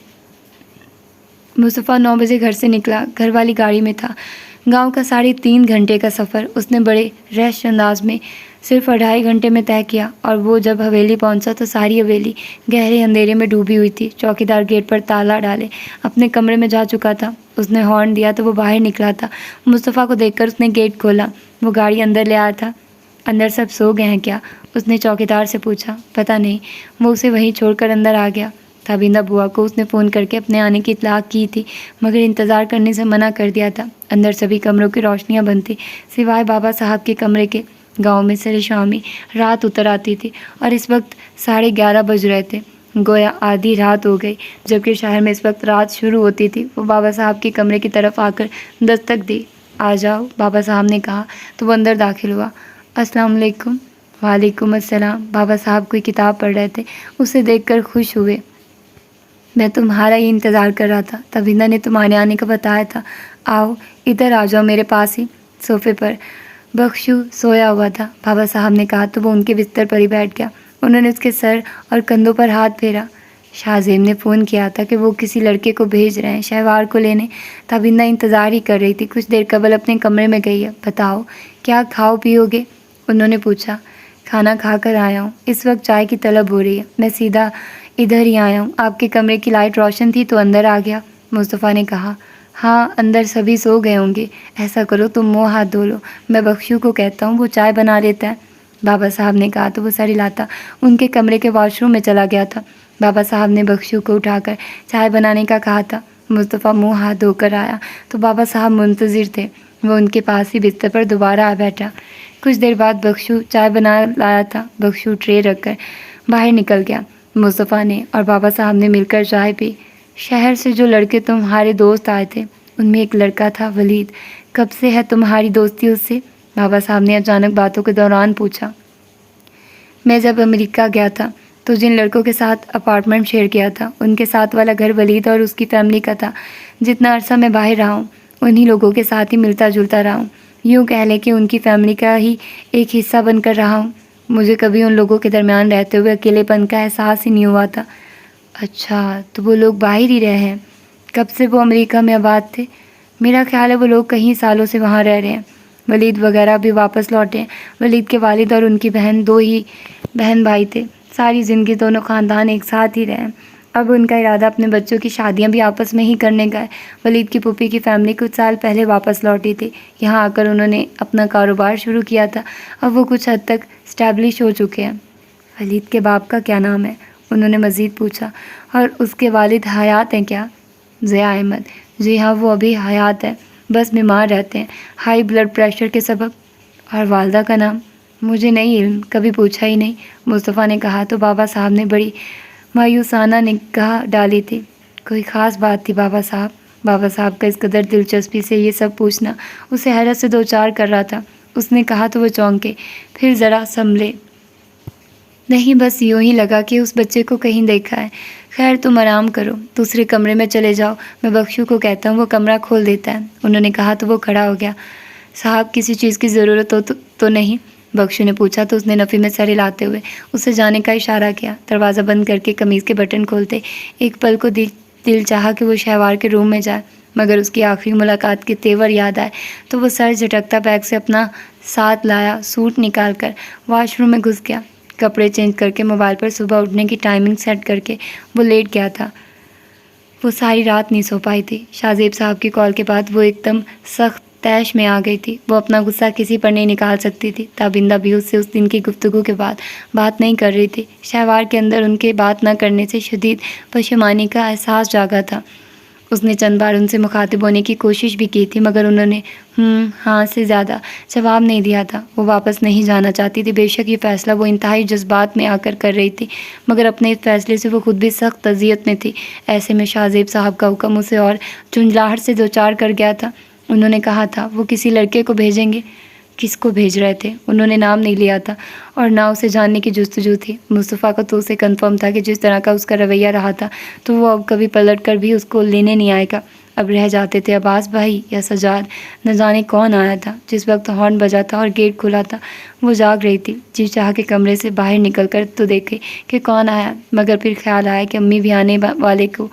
مصطفیٰ 9 بجے گھر سے نکلا، گھر والی گاڑی میں تھا۔ گاؤں کا 3.5 گھنٹے کا سفر اس نے بڑے رش انداز میں صرف 2.5 گھنٹے میں طے کیا، اور وہ جب حویلی پہنچا تو ساری حویلی گہرے اندھیرے میں ڈوبی ہوئی تھی۔ چوکیدار گیٹ پر تالا ڈالے اپنے کمرے میں جا چکا تھا۔ اس نے ہارن دیا تو وہ باہر نکلا تھا۔ مصطفیٰ کو دیکھ کر اس نے گیٹ کھولا، وہ گاڑی اندر لے آیا تھا۔ اندر سب سو گئے ہیں کیا؟ اس نے چوکیدار سے پوچھا۔ پتہ نہیں، وہ اسے وہیں چھوڑ کر اندر آ گیا۔ تابندہ بوا کو اس نے فون کر کے اپنے آنے کی اطلاع کی تھی، مگر انتظار کرنے سے منع کر دیا تھا۔ اندر سبھی کمروں کی روشنیاں بند تھیں سوائے بابا صاحب کے کمرے کے۔ گاؤں میں سر شامی رات اتر آتی تھی اور اس وقت 11:30 بج رہے تھے، گویا آدھی رات ہو گئی، جبکہ شہر میں اس وقت رات شروع ہوتی تھی۔ وہ بابا صاحب کے کمرے کی طرف آ کر دستک دی۔ آ جاؤ، بابا صاحب نے کہا تو وہ اندر داخل ہوا۔ السلام علیکم۔ وعلیکم السلام۔ بابا صاحب کوئی کتاب پڑھ رہے تھے، اسے دیکھ کر خوش ہوئے۔ میں تمہارا ہی انتظار کر رہا تھا، تبیندہ نے تمہارے آنے کا بتایا تھا۔ آؤ ادھر آ جاؤ میرے پاس ہی۔ صوفے پر بخشو سویا ہوا تھا، بابا صاحب نے کہا تو وہ ان کے بستر پر ہی بیٹھ گیا۔ انہوں نے اس کے سر اور کندھوں پر ہاتھ پھیرا۔ شاہزیب نے فون کیا تھا کہ وہ کسی لڑکے کو بھیج رہے ہیں شہوار کو لینے، تبیندہ انتظار ہی کر رہی تھی، کچھ دیر قبل اپنے کمرے میں گئی ہے۔ بتاؤ کیا کھاؤ پیو گے؟ انہوں نے پوچھا۔ کھانا کھا کر آیا ہوں، اس وقت چائے کی طلب ہو رہی ہے، میں سیدھا ادھر ہی آیا ہوں، آپ کے کمرے کی لائٹ روشن تھی تو اندر آ گیا۔ مصطفیٰ نے کہا۔ ہاں اندر سبھی سو گئے ہوں گے، ایسا کرو تم منہ ہاتھ دھو لو، میں بخشو کو کہتا ہوں وہ چائے بنا لیتا ہے۔ بابا صاحب نے کہا تو وہ سر ہلاتا ان کے کمرے کے واش روم میں چلا گیا تھا۔ بابا صاحب نے بخشو کو اٹھا کر چائے بنانے کا کہا تھا۔ مصطفیٰ منہ ہاتھ دھو کر آیا تو بابا صاحب منتظر تھے، وہ ان کے پاس ہی بستر پر دوبارہ آ بیٹھا۔ کچھ دیر بعد بخشو چائے بنا لایا تھا، بخشو ٹرے رکھ کر باہر نکل گیا۔ مصطفیٰ نے اور بابا صاحب نے مل کر چائے پی۔ شہر سے جو لڑکے تمہارے دوست آئے تھے ان میں ایک لڑکا تھا ولید، کب سے ہے تمہاری دوستی اس سے؟ بابا صاحب نے اچانک باتوں کے دوران پوچھا۔ میں جب امریکہ گیا تھا تو جن لڑکوں کے ساتھ اپارٹمنٹ شیئر کیا تھا ان کے ساتھ والا گھر ولید اور اس کی فیملی کا تھا۔ جتنا عرصہ میں باہر رہا ہوں انہی لوگوں کے ساتھ ہی ملتا جلتا رہا ہوں، یوں کہہ لیں کہ ان کی فیملی کا ہی ایک حصہ بن کر رہا ہوں۔ مجھے کبھی ان لوگوں کے درمیان رہتے ہوئے اکیلے پن کا احساس ہی نہیں ہوا تھا۔ اچھا تو وہ لوگ باہر ہی رہے ہیں؟ کب سے وہ امریکہ میں آباد تھے؟ میرا خیال ہے وہ لوگ کئی سالوں سے وہاں رہ رہے ہیں، ولید وغیرہ بھی واپس لوٹے ہیں۔ ولید کے والد اور ان کی بہن 2 ہی بہن بھائی تھے، ساری زندگی دونوں خاندان ایک ساتھ ہی رہے۔ اب ان کا ارادہ اپنے بچوں کی شادیاں بھی آپس میں ہی کرنے کا ہے۔ ولید کی پھوپھی کی فیملی کچھ سال پہلے واپس لوٹی تھی، یہاں آ کر انہوں نے اپنا کاروبار شروع کیا تھا، اب وہ کچھ حد تک اسٹیبلش ہو چکے ہیں۔ ولید کے باپ کا کیا نام ہے؟ انہوں نے مزید پوچھا۔ اور اس کے والد حیات ہیں کیا؟ ضیاء احمد۔ جی ہاں وہ ابھی حیات ہے، بس بیمار رہتے ہیں، ہائی بلڈ پریشر کے سبب۔ اور والدہ کا نام؟ مجھے نہیں علم، کبھی پوچھا ہی نہیں، مصطفیٰ نے کہا تو بابا صاحب نے بڑی مایوسانہ نگاہ ڈالی تھی۔ کوئی خاص بات تھی بابا صاحب؟ بابا صاحب کا اس قدر دلچسپی سے یہ سب پوچھنا اسے حیرت سے دوچار کر رہا تھا۔ اس نے کہا تو وہ چونکے، پھر ذرا سنبھلے۔ نہیں، بس یوں ہی لگا کہ اس بچے کو کہیں دیکھا ہے۔ خیر تم آرام کرو، دوسرے کمرے میں چلے جاؤ، میں بخشو کو کہتا ہوں وہ کمرہ کھول دیتا ہے۔ انہوں نے کہا تو وہ کھڑا ہو گیا۔ صاحب کسی چیز کی ضرورت ہو تو نہیں؟ بخشو نے پوچھا تو اس نے نفی میں سر ہلاتے ہوئے اسے جانے کا اشارہ کیا۔ دروازہ بند کر کے قمیض کے بٹن کھولتے ایک پل کو دل چاہا کہ وہ شہوار کے روم میں جائے، مگر اس کی آخری ملاقات کے تیور یاد آئے تو وہ سر جھٹکتا بیگ سے اپنا ساتھ لایا سوٹ نکال کر واش روم میں گھس گیا۔ کپڑے چینج کر کے موبائل پر صبح اٹھنے کی ٹائمنگ سیٹ کر کے وہ لیٹ گیا تھا۔ وہ ساری رات نہیں سو پائی تھی۔ شاہ زیب صاحب کی کال کے بعد وہ ایک دم سخت تیش میں آ گئی تھی۔ وہ اپنا غصہ کسی پر نہیں نکال سکتی تھی۔ تابندہ بھی اس سے اس دن کی گفتگو کے بعد بات نہیں کر رہی تھی۔ شہوار کے اندر ان کے بات نہ کرنے سے شدید پشیمانی کا احساس جاگا تھا۔ اس نے چند بار ان سے مخاطب ہونے کی کوشش بھی کی تھی، مگر انہوں نے ہاں سے زیادہ جواب نہیں دیا تھا۔ وہ واپس نہیں جانا چاہتی تھی۔ بے شک یہ فیصلہ وہ انتہائی جذبات میں آ کر رہی تھی، مگر اپنے اس فیصلے سے وہ خود بھی سخت اذیت میں تھی۔ ایسے میں شاہ زیب صاحب کا حکم اسے اور جھنجھلاہٹ سے دوچار کر گیا تھا۔ انہوں نے کہا تھا وہ کسی لڑکے کو بھیجیں گے۔ کس کو بھیج رہے تھے؟ انہوں نے نام نہیں لیا تھا اور نہ اسے جاننے کی جستجو تھی۔ مصطفیٰ کو تو اسے کنفرم تھا کہ جس طرح کا اس کا رویہ رہا تھا تو وہ اب کبھی پلٹ کر بھی اس کو لینے نہیں آئے گا۔ اب رہ جاتے تھے عباس بھائی یا سجاد۔ نہ جانے کون آیا تھا۔ جس وقت ہارن بجا تھا اور گیٹ کھلا تھا وہ جاگ رہی تھی۔ جی چاہ کے کمرے سے باہر نکل کر تو دیکھے کہ کون آیا، مگر پھر خیال آیا کہ امی بھی آنے والے کو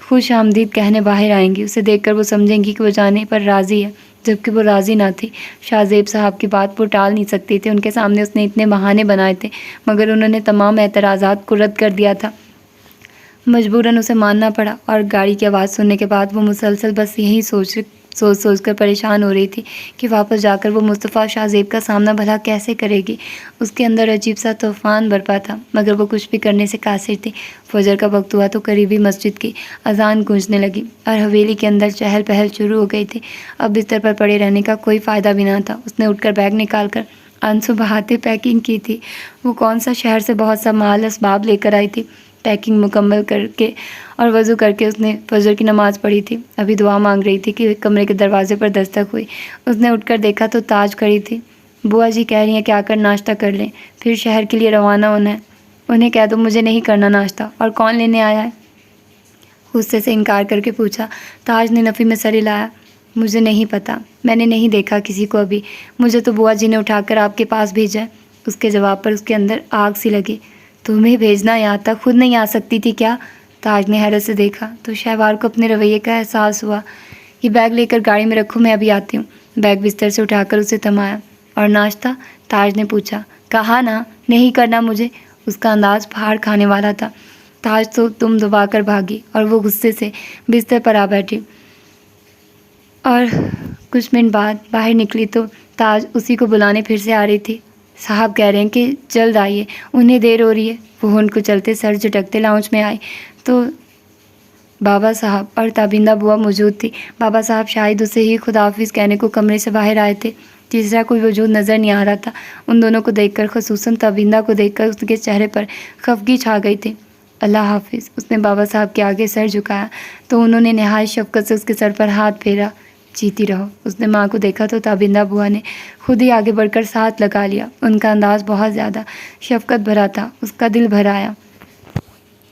خوش آمدید کہنے باہر آئیں گی۔ اسے دیکھ کر وہ سمجھیں گی کہ وہ جانے پر راضی ہے، جبکہ وہ راضی نہ تھی۔ شاہ زیب صاحب کی بات وہ ٹال نہیں سکتی تھی۔ ان کے سامنے اس نے اتنے بہانے بنائے تھے، مگر انہوں نے تمام اعتراضات کو رد کر دیا تھا۔ مجبوراً اسے ماننا پڑا، اور گاڑی کی آواز سننے کے بعد وہ مسلسل بس یہی سوچ کر پریشان ہو رہی تھی کہ واپس جا کر وہ مصطفیٰ شاہ زیب کا سامنا بھلا کیسے کرے گی۔ اس کے اندر عجیب سا طوفان برپا تھا، مگر وہ کچھ بھی کرنے سے قاصر تھی۔ فجر کا وقت ہوا تو قریبی مسجد کی اذان گونجنے لگی اور حویلی کے اندر چہل پہل شروع ہو گئی تھی۔ اب بستر پر پڑے رہنے کا کوئی فائدہ بھی نہ تھا۔ اس نے اٹھ کر بیگ نکال کر آنسو بہاتے پیکنگ کی تھی۔ وہ کون سا شہر سے بہت سا مال اسباب لے کر آئی تھی۔ پیکنگ مکمل کر کے اور وضو کر کے اس نے فجر کی نماز پڑھی تھی۔ ابھی دعا مانگ رہی تھی کہ کمرے کے دروازے پر دستک ہوئی۔ اس نے اٹھ کر دیکھا تو تاج کھڑی تھی۔ بوا جی کہہ رہی ہیں کہ آ کر ناشتہ کر لیں، پھر شہر کے لیے روانہ ہونا ہے۔ انہیں کہہ دو مجھے نہیں کرنا ناشتہ۔ اور کون لینے آیا ہے؟ غصے سے انکار کر کے پوچھا۔ تاج نے نفی میں سر ہلایا۔ مجھے نہیں پتہ، میں نے نہیں دیکھا کسی کو ابھی۔ مجھے تو بوا جی نے اٹھا کر آپ کے پاس بھیجا ہے۔ اس کے جواب پر اس کے اندر آگ سی لگی۔ تمہیں بھیجنا یہاں تک، خود نہیں آ سکتی تھی کیا؟ تاج نے حیرت سے دیکھا تو شہوار کو اپنے رویے کا احساس ہوا۔ یہ بیگ لے کر گاڑی میں رکھو، میں ابھی آتی ہوں۔ بیگ بستر سے اٹھا کر اسے تھمایا۔ اور ناشتہ؟ تاج نے پوچھا۔ کہا نا نہیں کرنا مجھے۔ اس کا انداز پہاڑ کھانے والا تھا۔ تاج تو تم دبا کر بھاگی اور وہ غصے سے بستر پر آ بیٹھی، اور کچھ منٹ بعد باہر نکلی تو تاج اسی کو بلانے پھر سے آ رہی تھی۔ صاحب کہہ رہے ہیں کہ جلد آئیے، انہیں دیر ہو رہی ہے۔ وہ ان کو چلتے سر جھٹکتے لاؤنج میں آئی تو بابا صاحب اور تابندہ بوا موجود تھی۔ بابا صاحب شاید اسے ہی خداحافظ کہنے کو کمرے سے باہر آئے تھے۔ تیسرا کوئی وجود نظر نہیں آ رہا تھا۔ ان دونوں کو دیکھ کر، خصوصاً تابندہ کو دیکھ کر اس کے چہرے پر خفگی چھا گئی تھی۔ اللہ حافظ۔ اس نے بابا صاحب کے آگے سر جھکایا تو انہوں نے نہایت شفقت سے اس کے سر پر ہاتھ پھیرا۔ جیتی رہو۔ اس نے ماں کو دیکھا تو تابندہ بوا نے خود ہی آگے بڑھ کر ساتھ لگا لیا۔ ان کا انداز بہت زیادہ شفقت بھرا تھا۔ اس کا دل بھر آیا۔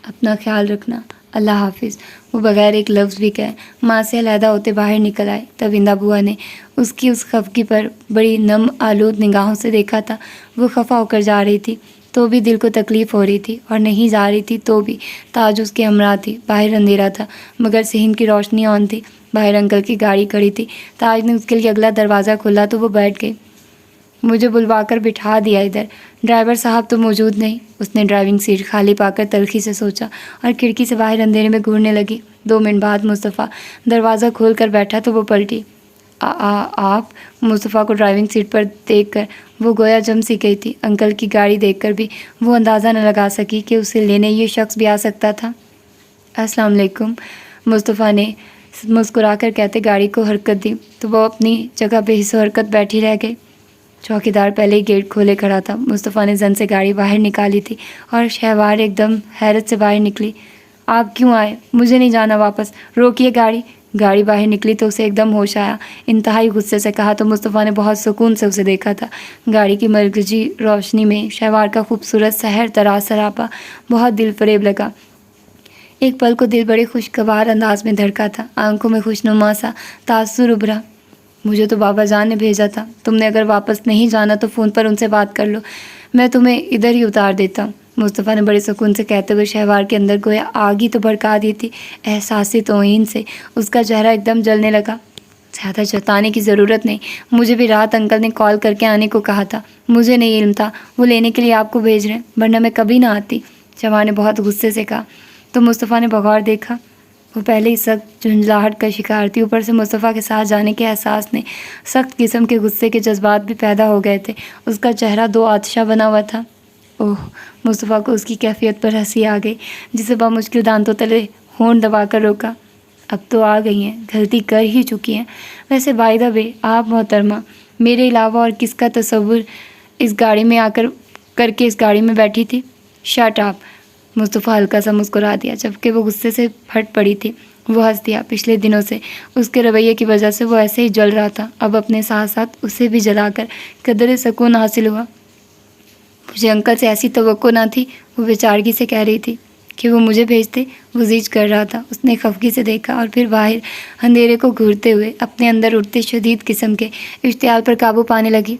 اپنا خیال رکھنا، اللہ حافظ۔ وہ بغیر ایک لفظ بھی کہے ماں سے علیحدہ ہوتے باہر نکل آئے۔ تابندہ بوا نے اس کی اس خفگی پر بڑی نم آلود نگاہوں سے دیکھا تھا۔ وہ خفا ہو کر جا رہی تھی تو بھی دل کو تکلیف ہو رہی تھی، اور نہیں جا رہی تھی تو بھی۔ تاج اس کے ہمراہ تھی۔ باہر اندھیرا تھا مگر صحن کی روشنی آن تھی۔ باہر انکل کی گاڑی کھڑی تھی۔ تاج نے اس کے لیے اگلا دروازہ کھولا تو وہ بیٹھ گئی۔ مجھے بلوا کر بٹھا دیا ادھر، ڈرائیور صاحب تو موجود نہیں۔ اس نے ڈرائیونگ سیٹ خالی پا کر تلخی سے سوچا اور کھڑکی سے باہر اندھیرے میں گھورنے لگی۔ 2 منٹ بعد مصطفیٰ دروازہ کھول کر بیٹھا تو وہ پلٹی۔ آپ؟ مصطفیٰ کو ڈرائیونگ سیٹ پر دیکھ کر وہ گویا جم سی گئی تھی۔ انکل کی گاڑی دیکھ کر بھی وہ اندازہ نہ لگا سکی کہ اسے لینے یہ شخص بھی آ سکتا تھا۔ السلام علیکم۔ مصطفیٰ نے مسکرا کر کہتے گاڑی کو حرکت دی تو وہ اپنی جگہ بے حس و حرکت بیٹھی رہ گئی۔ چوکیدار پہلے ہی گیٹ کھولے کھڑا تھا۔ مصطفیٰ نے زن سے گاڑی باہر نکالی تھی اور شہوار ایک دم حیرت سے باہر نکلی۔ آپ کیوں آئے؟ مجھے نہیں جانا واپس، روکیے گاڑی۔ گاڑی باہر نکلی تو اسے ایک دم ہوش آیا۔ انتہائی غصے سے کہا تو مصطفیٰ نے بہت سکون سے اسے دیکھا تھا۔ گاڑی کی مرکزی روشنی میں شہوار کا خوبصورت سحر طراز سراپا بہت دل فریب لگا۔ ایک پل کو دل بڑے خوشگوار انداز میں دھڑکا تھا، آنکھوں میں خوشنما سا تاثر ابھرا۔ مجھے تو بابا جان نے بھیجا تھا، تم نے اگر واپس نہیں جانا تو فون پر ان سے بات کر لو، میں تمہیں ادھر ہی اتار دیتا ہوں۔ مصطفیٰ نے بڑے سکون سے کہتے ہوئے شہوار کے اندر گویا آگ ہی تو بھڑکا دی تھی۔ احساسی توہین سے اس کا چہرہ ایک دم جلنے لگا۔ زیادہ جتانے کی ضرورت نہیں، مجھے بھی رات انکل نے کال کر کے آنے کو کہا تھا، مجھے نہیں علم تھا وہ لینے کے لیے آپ کو بھیج رہے ہیں، ورنہ میں کبھی نہ آتی، شہوار نے بہت غصے سے کہا۔ تو مصطفیٰ نے بغور دیکھا، وہ پہلے ہی سخت جھنجھلاہٹ کا شکار تھی، اوپر سے مصطفیٰ کے ساتھ جانے کے احساس نے سخت قسم کے غصے کے جذبات بھی پیدا ہو گئے تھے۔ اس کا چہرہ دو آتشہ بنا ہوا تھا۔ اوہ، مصطفیٰ کو اس کی کیفیت پر ہنسی آ گئی، جسے بمشکل دانتوں تلے ہونٹ دبا کر روکا۔ اب تو آ گئی ہیں، غلطی کر ہی چکی ہیں۔ ویسے بائی دا وے، آپ محترمہ، میرے علاوہ اور کس کا تصور اس گاڑی میں آ کر کے اس گاڑی میں بیٹھی تھی؟ Shut up! مصطفیٰ ہلکا سا مسکرا دیا، جبکہ وہ غصے سے پھٹ پڑی تھی۔ وہ ہنس دیا۔ پچھلے دنوں سے اس کے رویے کی وجہ سے وہ ایسے ہی جل رہا تھا، اب اپنے ساتھ ساتھ اسے بھی جلا کر قدرے سکون حاصل ہوا۔ مجھے انکل سے ایسی توقع نہ تھی، وہ بیچارگی سے کہہ رہی تھی کہ وہ مجھے بھیجتے، وہ زیج کر رہا تھا۔ اس نے خفگی سے دیکھا اور پھر باہر اندھیرے کو گھورتے ہوئے اپنے اندر اٹھتے شدید قسم کے اشتعال پر قابو پانے لگی۔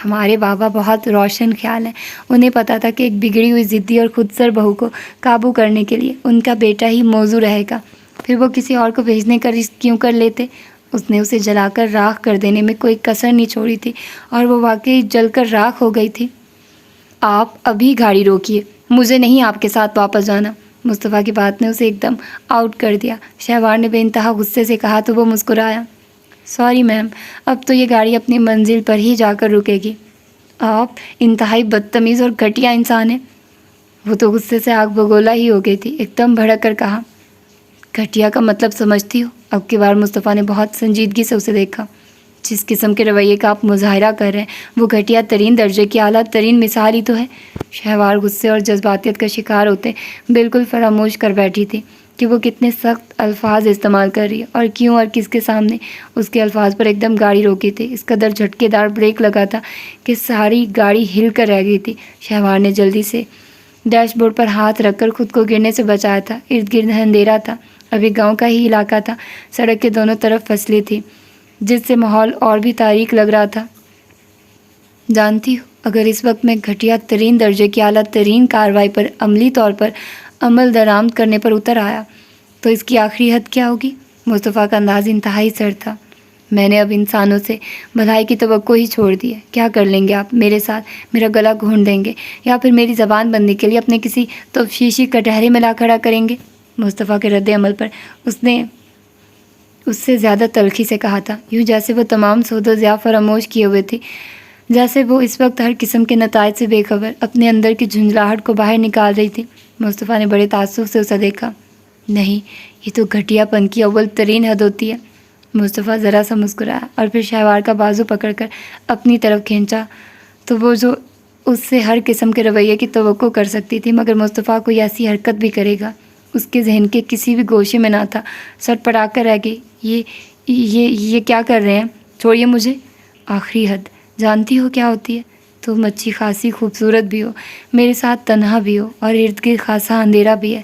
ہمارے بابا بہت روشن خیال ہیں، انہیں پتا تھا کہ ایک بگڑی ہوئی ضدی اور خود سر بہو کو قابو کرنے کے لیے ان کا بیٹا ہی موزوں رہے گا، پھر وہ کسی اور کو بھیجنے کا رسک کیوں کر لیتے؟ اس نے اسے جلا کر راکھ کر دینے میں کوئی کسر نہیں چھوڑی تھی، اور وہ واقعی جل کر راکھ ہو گئی تھی۔ آپ ابھی گاڑی روکیے، مجھے نہیں آپ کے ساتھ واپس جانا۔ مصطفیٰ کی بات نے اسے ایک دم آؤٹ کر دیا۔ شہوار نے بے انتہا غصے سے کہا تو وہ مسکرایا۔ سوری میم، اب تو یہ گاڑی اپنی منزل پر ہی جا کر رکے گی۔ آپ انتہائی بدتمیز اور گھٹیا انسان ہیں۔ وہ تو غصے سے آگ بگولا ہی ہو گئی تھی، ایک دم بھڑک کر کہا۔ گھٹیا کا مطلب سمجھتی ہو؟ اب کی بار مصطفیٰ نے بہت سنجیدگی سے اسے دیکھا۔ جس قسم کے رویے کا آپ مظاہرہ کر رہے ہیں وہ گھٹیا ترین درجے کی اعلیٰ ترین مثال ہی تو ہے۔ شہوار غصے اور جذباتیت کا شکار ہوتے بالکل فراموش کر بیٹھی تھی کہ وہ کتنے سخت الفاظ استعمال کر رہی ہے اور کیوں اور کس کے سامنے۔ اس کے الفاظ پر ایک دم گاڑی روکی تھی، اس قدر جھٹکے دار بریک لگا تھا کہ ساری گاڑی ہل کر رہ گئی تھی۔ شہوار نے جلدی سے ڈیش بورڈ پر ہاتھ رکھ کر خود کو گرنے سے بچایا تھا۔ ارد گرد اندھیرا تھا، ابھی گاؤں کا ہی علاقہ تھا، سڑک کے دونوں طرف فصلیں تھیں جس سے ماحول اور بھی تاریک لگ رہا تھا۔ جانتی ہو، اگر اس وقت میں گھٹیا ترین درجے کی اعلیٰ ترین کارروائی پر عملی طور پر عمل درآمد کرنے پر اتر آیا تو اس کی آخری حد کیا ہوگی؟ مصطفیٰ کا انداز انتہائی سرد تھا۔ میں نے اب انسانوں سے بھلائی کی توقع ہی چھوڑ دی ہے۔ کیا کر لیں گے آپ؟ میرے ساتھ میرا گلا گھونٹ دیں گے یا پھر میری زبان بندی کے لیے اپنے کسی تفتیشی کٹہرے میں لا کھڑا کریں گے؟ مصطفیٰ کے رد عمل پر اس نے اس سے زیادہ تلخی سے کہا تھا، یوں جیسے وہ تمام سود و ضیاع فراموش کیے ہوئے تھی، جیسے وہ اس وقت ہر قسم کے نتائج سے بے خبر اپنے اندر کی جھنجھلاہٹ کو باہر نکال رہی تھی۔ مصطفیٰ نے بڑے تعصب سے اسے دیکھا۔ نہیں، یہ تو گھٹیا پن کی اول ترین حد ہوتی ہے۔ مصطفیٰ ذرا سا مسکرایا اور پھر شہوار کا بازو پکڑ کر اپنی طرف کھینچا تو وہ جو اس سے ہر قسم کے رویے کی توقع کر سکتی تھی مگر مصطفیٰ کوئی ایسی حرکت بھی کرے گا اس کے ذہن کے کسی بھی گوشے میں نہ تھا۔ سٹ پڑا کر رہ گئی۔ یہ کیا کر رہے ہیں؟ چھوڑیے مجھے۔ آخری حد جانتی ہو کیا ہوتی ہے؟ تم اچھی خاصی خوبصورت بھی ہو، میرے ساتھ تنہا بھی ہو اور ارد گرد خاصا اندھیرا بھی ہے۔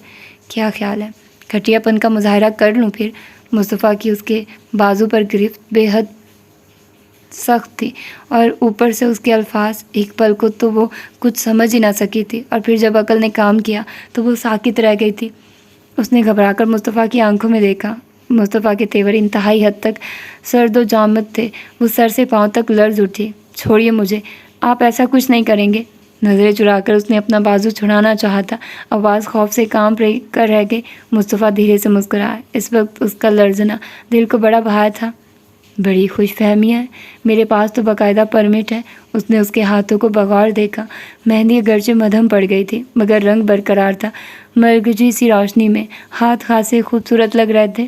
کیا خیال ہے گھٹیا پن کا مظاہرہ کر لوں پھر؟ مصطفیٰ کی اس کے بازو پر گرفت بے حد سخت تھی اور اوپر سے اس کے الفاظ، ایک پل کو تو وہ کچھ سمجھ ہی نہ سکی تھی اور پھر جب عقل نے کام کیا تو وہ ساکت رہ گئی تھی۔ اس نے گھبرا کر مصطفیٰ کی آنکھوں میں دیکھا۔ مصطفیٰ کے تیور انتہائی حد تک سرد و جامد تھے، وہ سر سے پاؤں تک لرز اٹھی۔ چھوڑیے مجھے، آپ ایسا کچھ نہیں کریں گے۔ نظریں چرا کر اس نے اپنا بازو چھڑانا چاہا تھا، آواز خوف سے کانپ کر رہ گئی۔ مصطفیٰ دھیرے سے مسکرایا۔ اس وقت اس کا لرزنا دل کو بڑا بھایا تھا۔ بڑی خوش فہمی ہے، میرے پاس تو باقاعدہ پرمٹ ہے۔ اس نے اس کے ہاتھوں کو بغور دیکھا۔ مہندی اگرچہ مدھم پڑ گئی تھی مگر رنگ برقرار تھا۔ مرگجی سی روشنی میں ہاتھ خاصے خوبصورت لگ رہے تھے۔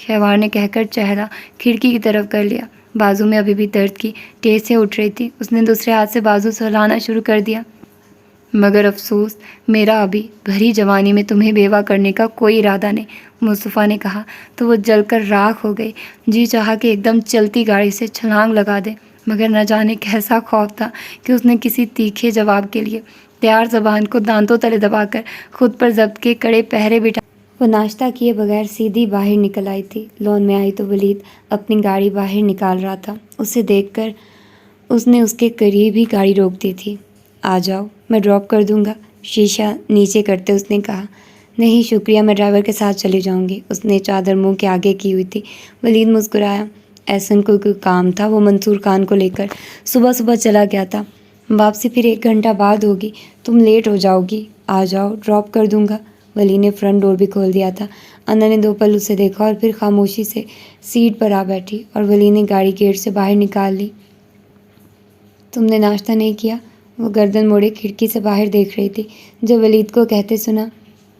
شہوار نے کہہ کر چہرہ کھڑکی کی طرف کر لیا۔ بازو میں ابھی بھی درد کی ٹیسیں اٹھ رہی تھی۔ اس نے دوسرے ہاتھ سے بازو سہلانا شروع کر دیا۔ مگر افسوس، میرا ابھی بھری جوانی میں تمہیں بیوہ کرنے کا کوئی ارادہ نہیں، مصطفیٰ نے کہا تو وہ جل کر راکھ ہو گئی۔ جی چاہا کہ ایک دم چلتی گاڑی سے چھلانگ لگا دے، مگر نہ جانے کیسا خوف تھا کہ اس نے کسی تیکھے جواب کے لیے تیار زبان کو دانتوں تلے دبا کر خود پر ضبط کے کڑے پہرے بٹھا۔ وہ ناشتہ کیے بغیر سیدھی باہر نکل آئی تھی۔ لون میں آئی تو ولید اپنی گاڑی باہر نکال رہا تھا۔ اسے دیکھ کر اس نے اس کے قریب ہی گاڑی روک دی تھی۔ آ جاؤ، میں ڈراپ کر دوں گا، شیشہ نیچے کرتے اس نے کہا۔ نہیں شکریہ، میں ڈرائیور کے ساتھ چلی جاؤں گی۔ اس نے چادر منہ کے آگے کی ہوئی تھی۔ ولید مسکرایا۔ ایسن کوئی کام تھا، وہ منصور خان کو لے کر صبح صبح چلا گیا تھا۔ واپسی پھر 1 گھنٹہ بعد ہوگی، تم لیٹ ہو جاؤ گی۔ آ جاؤ، ڈراپ کر دوں گا۔ ولی نے فرنٹ ڈور بھی کھول دیا تھا۔ انا نے 2 پل اسے دیکھا اور پھر خاموشی سے سیٹ پر آ بیٹھی اور ولی نے گاڑی گیٹ سے باہر نکال لی۔ تم نے ناشتہ نہیں کیا؟ وہ گردن موڑے کھڑکی سے باہر دیکھ رہی تھی۔ جب ولید کو کہتے سنا،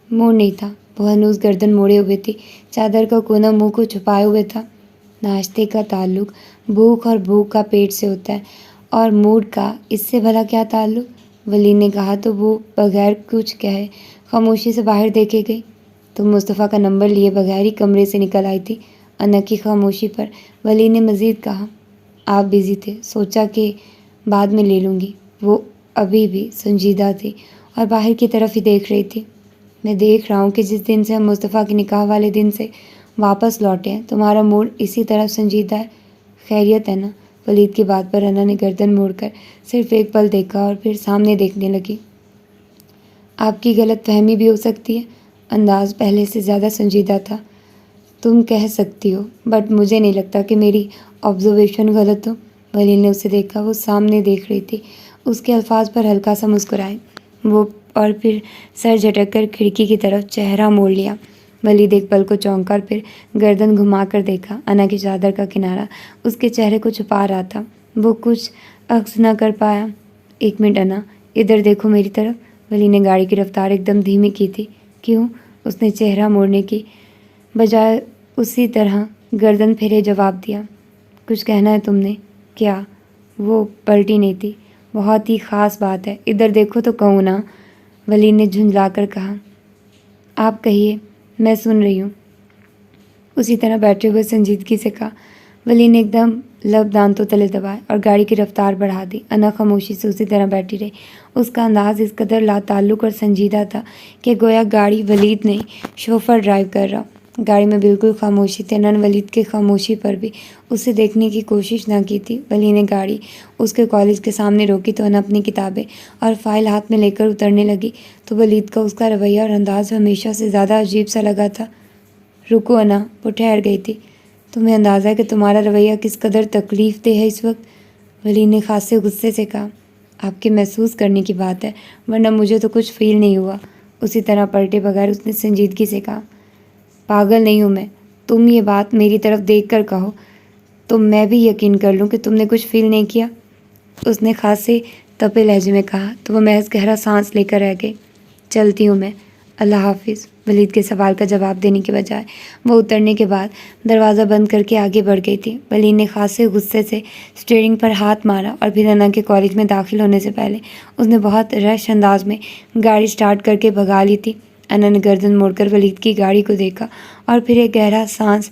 موڑ نہیں تھا، وہ ہنوز گردن موڑے ہوئے تھی، چادر کا کونا منہ کو چھپائے ہوئے تھا۔ ناشتے کا تعلق بھوک اور بھوک کا پیٹ سے ہوتا ہے، اور موڈ کا اس سے بھلا کیا تعلق؟ ولی نے کہا تو وہ بغیر کچھ کہے خاموشی سے باہر دیکھے گئی۔ تم مصطفیٰ کا نمبر لیے بغیر ہی کمرے سے نکل آئی تھی۔ انا کی خاموشی پر ولی نے مزید کہا، آپ بزی تھے، سوچا کہ بعد میں لے لوں گی۔ وہ ابھی بھی سنجیدہ تھی اور باہر کی طرف ہی دیکھ رہی تھی۔ میں دیکھ رہا ہوں کہ جس دن سے ہم مصطفیٰ کے نکاح والے دن سے واپس لوٹے ہیں، تمہارا موڈ اسی طرف سنجیدہ ہے۔ خیریت ہے نا؟ ولید کی بات پر انا نے گردن موڑ کر صرف 1 پل دیکھا اور پھر سامنے دیکھنے لگی۔ آپ کی غلط فہمی بھی ہو سکتی ہے، انداز پہلے سے زیادہ سنجیدہ تھا۔ تم کہہ سکتی ہو، بٹ مجھے نہیں لگتا کہ میری آبزرویشن غلط ہو۔ ولی نے اسے دیکھا، وہ سامنے دیکھ رہی تھی۔ اس کے الفاظ پر ہلکا سا مسکرائے وہ اور پھر سر جھٹک کر کھڑکی کی طرف چہرہ موڑ لیا۔ ولید 1 پل کو چونکا اور پھر گردن گھما کر دیکھا۔ انا کی چادر کا کنارہ اس کے چہرے کو چھپا رہا تھا۔ وہ کچھ عکس نہ کر پایا۔ 1 منٹ انا، ادھر دیکھو میری طرف۔ ولی نے گاڑی کی رفتار ایک دم دھیمی کی تھی۔ کیوں؟ اس نے چہرہ موڑنے کی بجائے اسی طرح گردن پھیرے جواب دیا۔ کچھ کہنا ہے تم نے؟ کیا؟ وہ پلٹی نہیں تھی۔ بہت ہی خاص بات ہے، ادھر دیکھو تو کہوں نا، ولی نے جھنجلا کر کہا۔ آپ کہیے، میں سن رہی ہوں، اسی طرح بیٹھے ہوئے سنجیدگی سے کہا۔ ولی نے ایک دم لب دانتوں تلے دبائے اور گاڑی کی رفتار بڑھا دی۔ انا خاموشی سے اسی طرح بیٹھی رہی۔ اس کا انداز اس قدر لا تعلق اور سنجیدہ تھا کہ گویا گاڑی ولید نہیں، شوفر ڈرائیو کر رہا۔ گاڑی میں بالکل خاموشی تھی۔ انا نے ولید کی خاموشی پر بھی اسے دیکھنے کی کوشش نہ کی تھی۔ ولی نے گاڑی اس کے کالج کے سامنے روکی تو انا اپنی کتابیں اور فائل ہاتھ میں لے کر اترنے لگی تو ولید کا اس کا رویہ اور انداز ہمیشہ سے زیادہ عجیب سا لگا تھا۔ رکو انا، وہ ٹھہر گئی تھی۔ تمہیں اندازہ ہے کہ تمہارا رویہ کس قدر تکلیف دہ ہے اس وقت؟ ولی نے خاصے غصے سے کہا۔ آپ کے محسوس کرنے کی بات ہے، ورنہ مجھے تو کچھ فیل نہیں ہوا۔ اسی طرح پلٹے بغیر اس نے سنجیدگی سے کہا۔ پاگل نہیں ہوں میں، تم یہ بات میری طرف دیکھ کر کہو تو میں بھی یقین کر لوں کہ تم نے کچھ فیل نہیں کیا۔ اس نے خاصے تپے لہجے میں کہا تو وہ محض گہرا سانس لے کر رہ گئی۔ چلتی ہوں میں، اللہ حافظ۔ ولید کے سوال کا جواب دینے کے بجائے وہ اترنے کے بعد دروازہ بند کر کے آگے بڑھ گئی تھی۔ ولید نے خاصے غصے سے اسٹیئرنگ پر ہاتھ مارا اور پھر انا کے کالج میں داخل ہونے سے پہلے اس نے بہت رش انداز میں گاڑی سٹارٹ کر کے بھگا لی تھی۔ انا نے گردن موڑ کر ولید کی گاڑی کو دیکھا اور پھر ایک گہرا سانس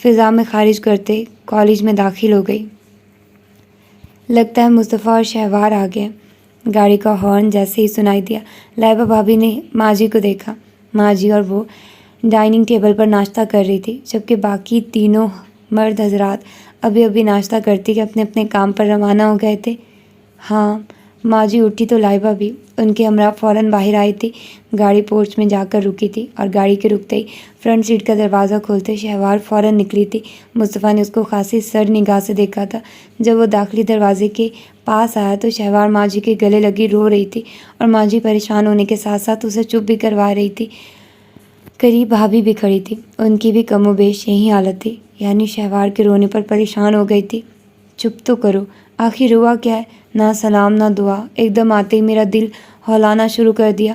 فضا میں خارج کرتے کالج میں داخل ہو گئی۔ لگتا ہے مصطفیٰ اور شہوار آ گئے۔ گاڑی کا ہارن جیسے ہی سنائی دیا، لائبہ بھابھی نے ماجی کو دیکھا۔ ماجی اور وہ ڈائننگ ٹیبل پر ناشتہ کر رہی تھی، جبکہ باقی تینوں مرد حضرات ابھی ناشتہ کرتے کہ اپنے اپنے کام پر روانہ ہو گئے تھے۔ ہاں، ماجی اٹھی تو لائبہ بھی ان کے ہمراہ فوراً باہر آئی تھی۔ گاڑی پورچ میں جا کر رکی تھی اور گاڑی کے رکتے ہی فرنٹ سیٹ کا دروازہ کھولتے شہوار فوراً نکلی تھی۔ مصطفیٰ نے اس کو خاصی سر نگاہ سے دیکھا تھا۔ جب وہ داخلی دروازے کے پاس آیا تو شہوار ماجی کے گلے لگی رو رہی تھی اور ماجی پریشان ہونے کے ساتھ ساتھ اسے چپ بھی کروا رہی تھی۔ قریب بھابھی بھی کھڑی تھی، ان کی بھی کم و بیش یہی حالت تھی، یعنی شہوار کے رونے پر پریشان ہو گئی تھی۔ چپ تو کرو، آخر ہوا کیا ہے؟ نہ سلام نہ دعا، ایک دم آتے ہی میرا دل ہلانا شروع کر دیا۔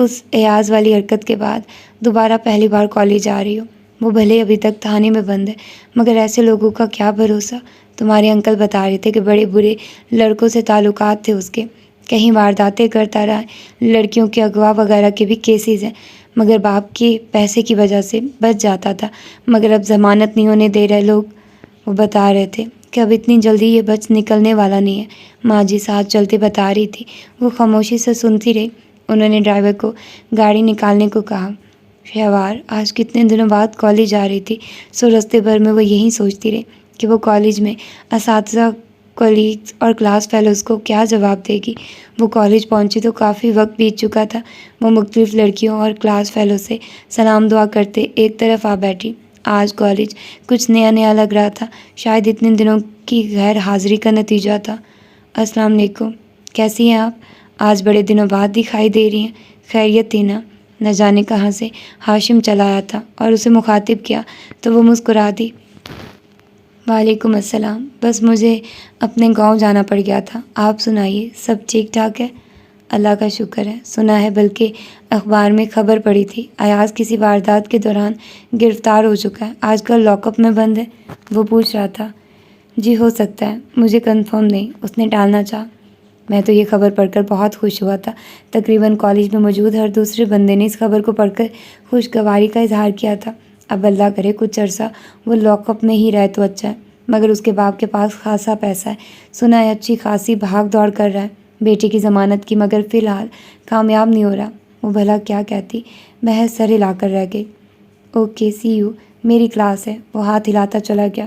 اس ایاز والی حرکت کے بعد دوبارہ پہلی بار کالج آ رہی ہو۔ وہ بھلے ابھی تک تھانے میں بند ہے، مگر ایسے لوگوں کا کیا بھروسہ۔ تمہارے انکل بتا رہے تھے کہ بڑے برے لڑکوں سے تعلقات تھے اس کے، کہیں وارداتیں کرتا رہا ہے، لڑکیوں کے اغوا وغیرہ کے بھی کیسز ہیں، مگر باپ کے پیسے کی وجہ سے بچ جاتا تھا، مگر اب ضمانت نہیں ہونے دے رہے لوگ۔ وہ بتا رہے تھے کہ اب اتنی جلدی یہ بچ نکلنے والا نہیں ہے۔ ماں جی ساتھ چلتے بتا رہی تھی۔ وہ خاموشی سے سنتی رہی۔ انہوں نے ڈرائیور کو گاڑی نکالنے کو کہا۔ شہوار آج کتنے دنوں بعد کالج آ رہی تھی، سو رستے بھر میں وہ یہی سوچتی رہی کہ وہ کالج میں اساتذہ، کولیگز اور کلاس فیلوز کو کیا جواب دے گی۔ وہ کالج پہنچی تو کافی وقت بیت چکا تھا۔ وہ مختلف لڑکیوں اور کلاس فیلو سے سلام دعا کرتے ایک طرف آ بیٹھی۔ آج کالج کچھ نیا نیا لگ رہا تھا، شاید اتنے دنوں کی غیر حاضری کا نتیجہ تھا۔ السلام علیکم، کیسی ہیں آپ؟ آج بڑے دنوں بعد دکھائی دے رہی ہیں۔ خیریت تھی نا؟ نہ جانے کہاں سے ہاشم چلا آیا تھا اور اسے مخاطب کیا تو وہ مسکرا دی۔ وعلیکم السلام، بس مجھے اپنے گاؤں جانا پڑ گیا تھا۔ آپ سنائیے، سب ٹھیک ٹھاک ہے؟ اللہ کا شکر ہے، سنا ہے بلکہ اخبار میں خبر پڑی تھی، ایاز کسی واردات کے دوران گرفتار ہو چکا ہے، آج کل لاک اپ میں بند ہے۔ وہ پوچھ رہا تھا۔ جی ہو سکتا ہے، مجھے کنفرم نہیں، اس نے ٹالنا چاہا۔ میں تو یہ خبر پڑھ کر بہت خوش ہوا تھا۔ تقریباً کالج میں موجود ہر دوسرے بندے نے اس خبر کو پڑھ کر خوشگواری کا اظہار کیا تھا۔ اب اللہ کرے کچھ عرصہ وہ لاک اپ میں ہی رہے تو اچھا ہے، مگر اس کے باپ کے پاس خاصا پیسہ ہے، سنا ہے اچھی خاصی بھاگ دوڑ کر رہا ہے بیٹے کی ضمانت کی، مگر فی الحال کامیاب نہیں ہو رہا۔ وہ بھلا کیا کہتی، محض سر ہلا کر رہ گئی۔ اوکے سی یو، میری کلاس ہے۔ وہ ہاتھ ہلاتا چلا گیا۔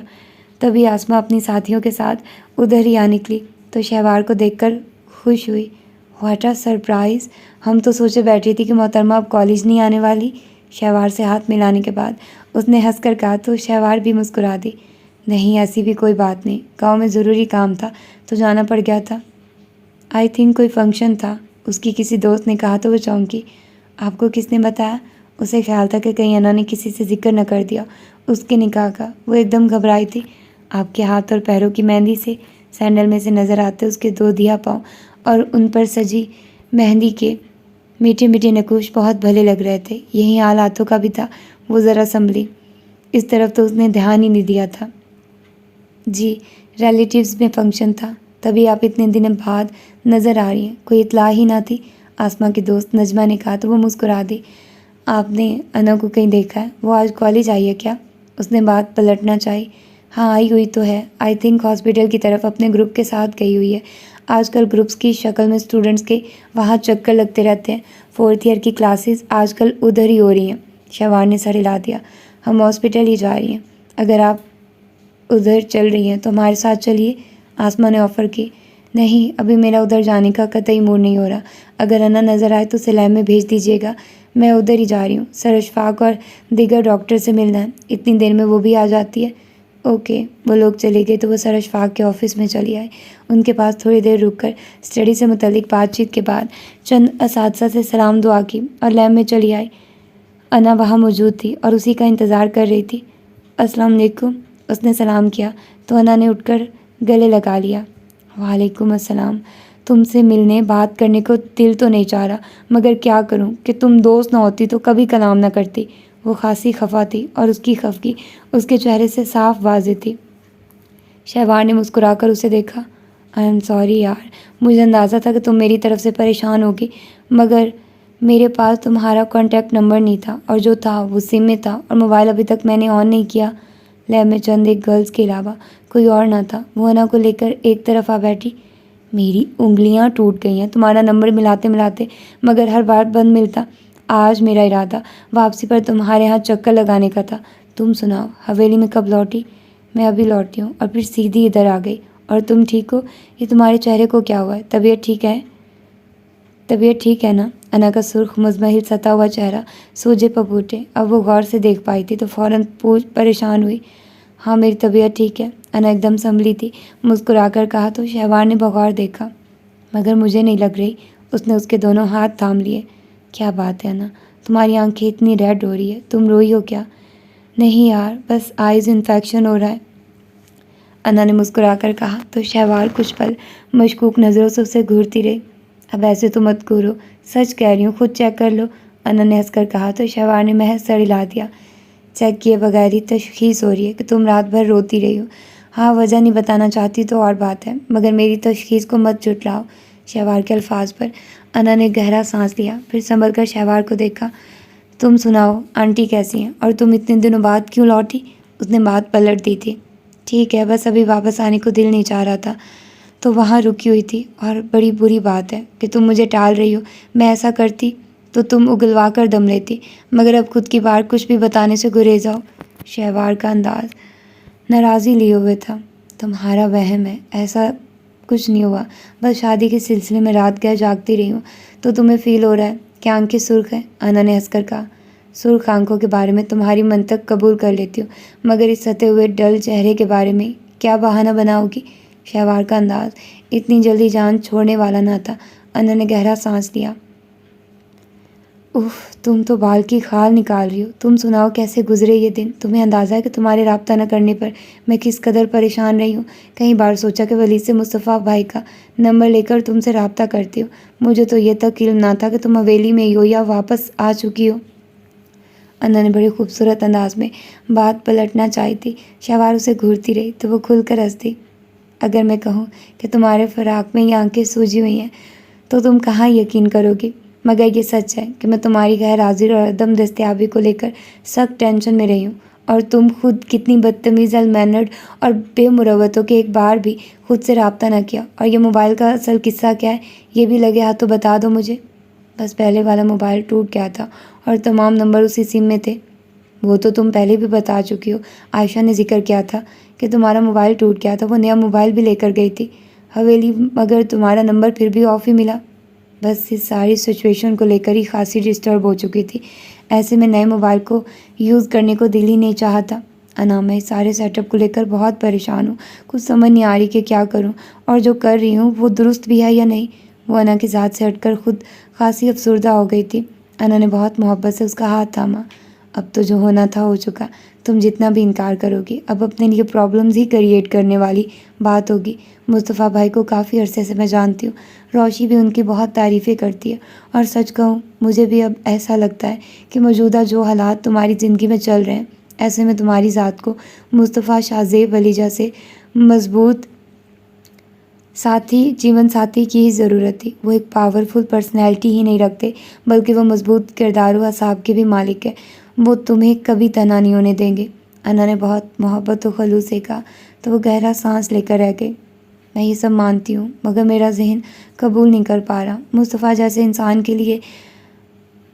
تبھی آسماں اپنی ساتھیوں کے ساتھ ادھر ہی آ نکلی تو شہوار کو دیکھ کر خوش ہوئی۔ واٹ اے سرپرائز، ہم تو سوچے بیٹھی تھی کہ محترمہ اب کالج نہیں آنے والی۔ شہوار سے ہاتھ ملانے کے بعد اس نے ہنس کر کہا تو شہوار بھی مسکرا دی۔ نہیں، ایسی بھی کوئی بات نہیں، گاؤں میں ضروری کام تھا تو جانا پڑ گیا تھا۔ آئی تھنک کوئی فنکشن تھا، اس کی کسی دوست نے کہا تو وہ چونکی۔ آپ کو کس نے بتایا؟ اسے خیال تھا کہ کہیں انا نے کسی سے ذکر نہ کر دیا اس کے نکاح کا۔ وہ ایک دم گھبرائی تھی۔ آپ کے ہاتھ اور پیروں کی مہندی سے سینڈل میں سے نظر آتے اس کے دو دھیا پاؤں اور ان پر سجی مہندی کے میٹھے میٹھے نقوش بہت بھلے لگ رہے تھے۔ یہی حال ہاتھوں کا بھی تھا۔ وہ ذرا سنبھلی، اس طرف تو اس نے دھیان ہی نہیں دیا تھا۔ جی، ریلیٹیوز میں فنکشن تھا، تبھی آپ اتنے دن بعد نظر آ رہی ہیں، کوئی اطلاع ہی نہ تھی؟ آسماں کی دوست نجمہ نے کہا تو وہ مسکرا دی۔ آپ نے انا کو کہیں دیکھا ہے؟ وہ آج کالج آئی ہے کیا؟ اس نے بات پلٹنا چاہی۔ ہاں آئی ہوئی تو ہے، آئی تھنک ہاسپٹل کی طرف اپنے گروپ کے ساتھ گئی ہوئی ہے۔ آج کل گروپس کی شکل میں اسٹوڈنٹس کے وہاں چکر لگتے رہتے ہیں۔ 4th ایئر کی کلاسز آج کل ادھر ہی ہو رہی ہیں۔ شہوار نے سر ہلا دیا۔ ہم ہاسپٹل ہی جا رہی ہیں، اگر آپ ادھر چل رہی ہیں تو ہمارے ساتھ چلیے، آسماں نے آفر کی۔ نہیں، ابھی میرا ادھر جانے کا قطعی موڈ نہیں ہو رہا، اگر انا نظر آئے تو سلیب میں بھیج دیجیے گا، میں ادھر ہی جا رہی ہوں، سر اشفاق اور دیگر ڈاکٹر سے ملنا ہے، اتنی دیر میں وہ بھی آ جاتی ہے۔ اوکے، وہ لوگ چلے گئے تو وہ سر اشفاق کے آفس میں چلی آئی۔ ان کے پاس تھوڑی دیر رک کر اسٹڈی سے متعلق بات چیت کے بعد چند اساتذہ سے سلام دعا کی اور لیب میں چلی آئی۔ انا وہاں موجود تھی اور اسی کا انتظار کر رہی تھی۔ السلام علیکم، اس نے سلام کیا تو انا نے اٹھ کر گلے لگا لیا۔ وعلیکم السلام، تم سے ملنے بات کرنے کو دل تو نہیں چاہ رہا، مگر کیا کروں کہ تم دوست نہ ہوتی تو کبھی کلام نہ کرتی۔ وہ خاصی خفا تھی اور اس کی خفگی اس کے چہرے سے صاف واضح تھی۔ شہوار نے مسکرا کر اسے دیکھا۔ آئی ایم سوری یار، مجھے اندازہ تھا کہ تم میری طرف سے پریشان ہوگی، مگر میرے پاس تمہارا کانٹیکٹ نمبر نہیں تھا، اور جو تھا وہ سم میں تھا، اور موبائل ابھی تک میں نے آن نہیں کیا۔ لیب میں چند ایک گرلز کے علاوہ کوئی اور نہ تھا۔ وہ انا کو لے کر ایک طرف آ بیٹھی۔ میری انگلیاں ٹوٹ گئی ہیں تمہارا نمبر ملاتے ملاتے، مگر ہر بار بند ملتا۔ آج میرا ارادہ واپسی پر تمہارے ہاں چکر لگانے کا تھا۔ تم سناؤ، حویلی میں کب لوٹی؟ میں ابھی لوٹی ہوں اور پھر سیدھی ادھر آ گئی۔ اور تم ٹھیک ہو؟ یہ تمہارے چہرے کو کیا ہوا ہے؟ طبیعت ٹھیک ہے؟ طبیعت ٹھیک ہے نا؟ انا کا سرخ مزمحل ستا ہوا چہرہ سوجے پپوٹے۔ اب وہ غور سے دیکھ پائی تھی تو فوراً پریشان ہوئی۔ ہاں میری طبیعت ٹھیک ہے، انا ایک دم سنبھلی تھی، مسکرا کر کہا تو شہوار نے بغور دیکھا۔ مگر مجھے نہیں لگ رہی۔ اس نے اس کے دونوں ہاتھ تھام لیے۔ کیا بات ہے انا، تمہاری آنکھیں اتنی ریڈ ہو رہی ہے، تم روئی ہو کیا؟ نہیں یار، بس آئز انفیکشن ہو رہا ہے، انا نے مسکرا کر کہا تو شہوار کچھ پل مشکوک نظروں سے اسے گھورتی رہی۔ اب ایسے تو مت گورو، سچ کہہ رہی ہوں، خود چیک کر لو، انا نے ہنس کر کہا تو شہوار نے محض سر ہلا دیا۔ چیک کیے بغیر ہی تشخیص ہو رہی ہے کہ تم رات بھر روتی رہی ہو۔ ہاں، وجہ نہیں بتانا چاہتی تو اور بات ہے، مگر میری تشخیص کو مت جھٹلاؤ۔ شہوار کے الفاظ پر انا نے گہرا سانس لیا، پھر سنبھل کر شہوار کو دیکھا۔ تم سناؤ، آنٹی کیسی ہیں؟ اور تم اتنے دنوں بعد کیوں لوٹی؟ اس نے بات پلٹ دی تھی۔ ٹھیک ہے، بس ابھی واپس آنے کو دل نہیں چاہ رہا تھا تو وہاں رکی ہوئی تھی، اور بڑی بری بات ہے کہ تم مجھے ٹال رہی ہو۔ میں ایسا کرتی تو تم اگلوا کر دم لیتی، مگر اب خود کی بات کچھ بھی بتانے سے گریز آؤ۔ شہوار کا انداز ناراضی لیے ہوئے تھا۔ تمہارا وہم ہے، ایسا کچھ نہیں ہوا، بس شادی کے سلسلے میں رات گئے جاگتی رہی ہوں تو تمہیں فیل ہو رہا ہے کہ آنکھیں سرخ ہیں، انا نے ہنس کر کہا۔ سرخ آنکھوں کے بارے میں تمہاری منطق قبول کر لیتی ہوں، مگر اس ستے ہوئے ڈل چہرے کے بارے میں کیا بہانہ بناؤ گی؟ شہوار کا انداز اتنی جلدی جان چھوڑنے والا نہ تھا۔ انا نے گہرا سانس لیا۔ اف، تم تو بال کی کھال نکال رہی ہو۔ تم سناؤ، کیسے گزرے یہ دن؟ تمہیں اندازہ ہے کہ تمہارے رابطہ نہ کرنے پر میں کس قدر پریشان رہی ہوں؟ کئی بار سوچا کہ ولید سے مصطفیٰ بھائی کا نمبر لے کر تم سے رابطہ کرتی ہو۔ مجھے تو یہ تک علم نہ تھا کہ تم حویلی میں ہی ہو یا واپس آ چکی ہو۔ انا نے بڑے خوبصورت انداز میں بات پلٹنا چاہی تھی۔ شہوار اسے گھورتی رہی تو وہ کھل کر ہنس دی۔ اگر میں کہوں کہ تمہارے فراق میں یہ آنکھیں سوجی ہوئی ہیں تو تم کہاں یقین کرو گی، مگر یہ سچ ہے کہ میں تمہاری غیر حاضری اور عدم دستیابی کو لے کر سخت ٹینشن میں رہی ہوں، اور تم خود کتنی بدتمیز، المینرڈ اور بے مروت ہو کہ ایک بار بھی خود سے رابطہ نہ کیا۔ اور یہ موبائل کا اصل قصہ کیا ہے، یہ بھی لگے ہاتھ تو بتا دو مجھے۔ بس پہلے والا موبائل ٹوٹ گیا تھا اور تمام نمبر اسی سم میں تھے۔ وہ تو تم پہلے بھی بتا چکی ہو، عائشہ نے ذکر کیا تھا کہ تمہارا موبائل ٹوٹ گیا تھا، وہ نیا موبائل بھی لے کر گئی تھی حویلی، مگر تمہارا نمبر پھر بھی آف ہی ملا۔ بس اس ساری سچویشن کو لے کر ہی خاصی ڈسٹرب ہو چکی تھی، ایسے میں نئے موبائل کو یوز کرنے کو دل ہی نہیں چاہا تھا۔ انا، میں اس سارے سیٹ اپ کو لے کر بہت پریشان ہوں، کچھ سمجھ نہیں آ رہی کہ کیا کروں، اور جو کر رہی ہوں وہ درست بھی ہے یا نہیں۔ وہ انا کی ذات سے ہٹ کر خود خاصی افسردہ ہو گئی تھی۔ انا نے بہت محبت سے اس کا ہاتھ تھاما۔ اب تو جو ہونا تھا ہو چکا، تم جتنا بھی انکار کرو گی اب اپنے لیے پرابلمز ہی کریٹ کرنے والی بات ہوگی۔ مصطفیٰ بھائی کو کافی عرصے سے میں جانتی ہوں، روشی بھی ان کی بہت تعریفیں کرتی ہے، اور سچ کہوں مجھے بھی اب ایسا لگتا ہے کہ موجودہ جو حالات تمہاری زندگی میں چل رہے ہیں، ایسے میں تمہاری ذات کو مصطفیٰ شاہ زیب علی جیسے مضبوط جیون ساتھی کی ہی ضرورت تھی۔ وہ ایک پاورفل پرسنالٹی ہی نہیں رکھتے، بلکہ وہ مضبوط کردار و اعصاب کے بھی مالک ہے۔ وہ تمہیں کبھی تنہا نہیں ہونے دیں گے۔ انا نے بہت محبت و خلوص سے کہا تو وہ گہرا سانس لے کر رہ گئی۔ میں یہ سب مانتی ہوں، مگر میرا ذہن قبول نہیں کر پا رہا۔ مصطفیٰ جیسے انسان کے لیے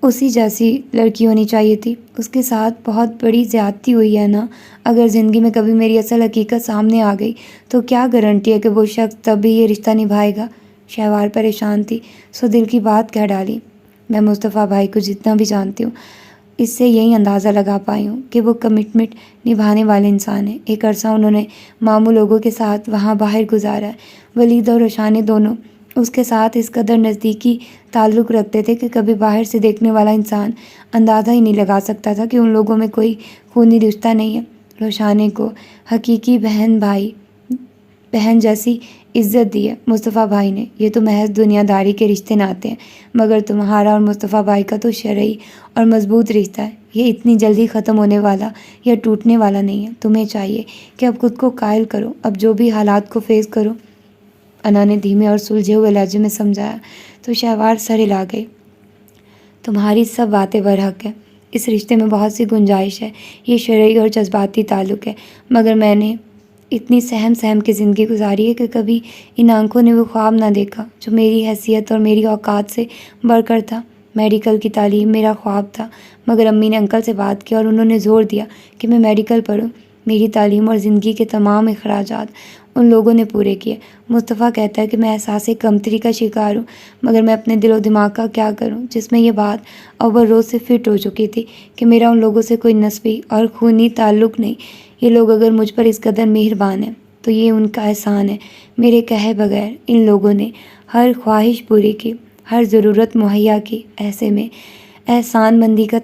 اسی جیسی لڑکی ہونی چاہیے تھی، اس کے ساتھ بہت بڑی زیادتی ہوئی ہے نا۔ اگر زندگی میں کبھی میری اصل حقیقت سامنے آ گئی تو کیا گارنٹی ہے کہ وہ شخص تب بھی یہ رشتہ نبھائے گا؟ شہوار پریشان تھی، سو دل کی بات کہہ ڈالی۔ میں مصطفیٰ بھائی کو جتنا بھی جانتی ہوں، اس سے یہی اندازہ لگا پائی ہوں کہ وہ کمٹمنٹ نبھانے والے انسان ہیں۔ ایک عرصہ انہوں نے ماموں لوگوں کے ساتھ وہاں باہر گزارا ہے۔ ولید اور روشانی دونوں اس کے ساتھ اس قدر نزدیکی تعلق رکھتے تھے کہ کبھی باہر سے دیکھنے والا انسان اندازہ ہی نہیں لگا سکتا تھا کہ ان لوگوں میں کوئی خونی رشتہ نہیں ہے۔ روشانی کو حقیقی بہن جیسی عزت دی ہے مصطفیٰ بھائی نے۔ یہ تو محض دنیا داری کے رشتے ناتے ہیں، مگر تمہارا اور مصطفیٰ بھائی کا تو شرعی اور مضبوط رشتہ ہے۔ یہ اتنی جلدی ختم ہونے والا یا ٹوٹنے والا نہیں ہے۔ تمہیں چاہیے کہ اب خود کو قائل کرو، اب جو بھی حالات کو فیس کرو۔ انا نے دھیمے اور سلجھے ہوئے لہجے میں سمجھایا تو شہوار سر ہلا گئی۔ تمہاری سب باتیں برحق ہیں، اس رشتے میں بہت سی گنجائش ہے، یہ شرعی اور جذباتی تعلق ہے، مگر میں نے اتنی سہم کی زندگی گزاری ہے کہ کبھی ان آنکھوں نے وہ خواب نہ دیکھا جو میری حیثیت اور میری اوقات سے بڑھ کر تھا۔ میڈیکل کی تعلیم میرا خواب تھا، مگر امی نے انکل سے بات کی اور انہوں نے زور دیا کہ میں میڈیکل پڑھوں۔ میری تعلیم اور زندگی کے تمام اخراجات ان لوگوں نے پورے کیے۔ مصطفیٰ کہتا ہے کہ میں احساس کمتری کا شکار ہوں، مگر میں اپنے دل و دماغ کا کیا کروں، جس میں یہ بات اوور روز سے فٹ ہو چکی تھی کہ میرا ان لوگوں سے کوئی نسبی اور خونی تعلق نہیں۔ یہ لوگ اگر مجھ پر اس قدر مہربان ہیں تو یہ ان کا احسان ہے۔ میرے کہے بغیر ان لوگوں نے ہر خواہش پوری کی، ہر ضرورت مہیا کی۔ ایسے میں احسان مندی کا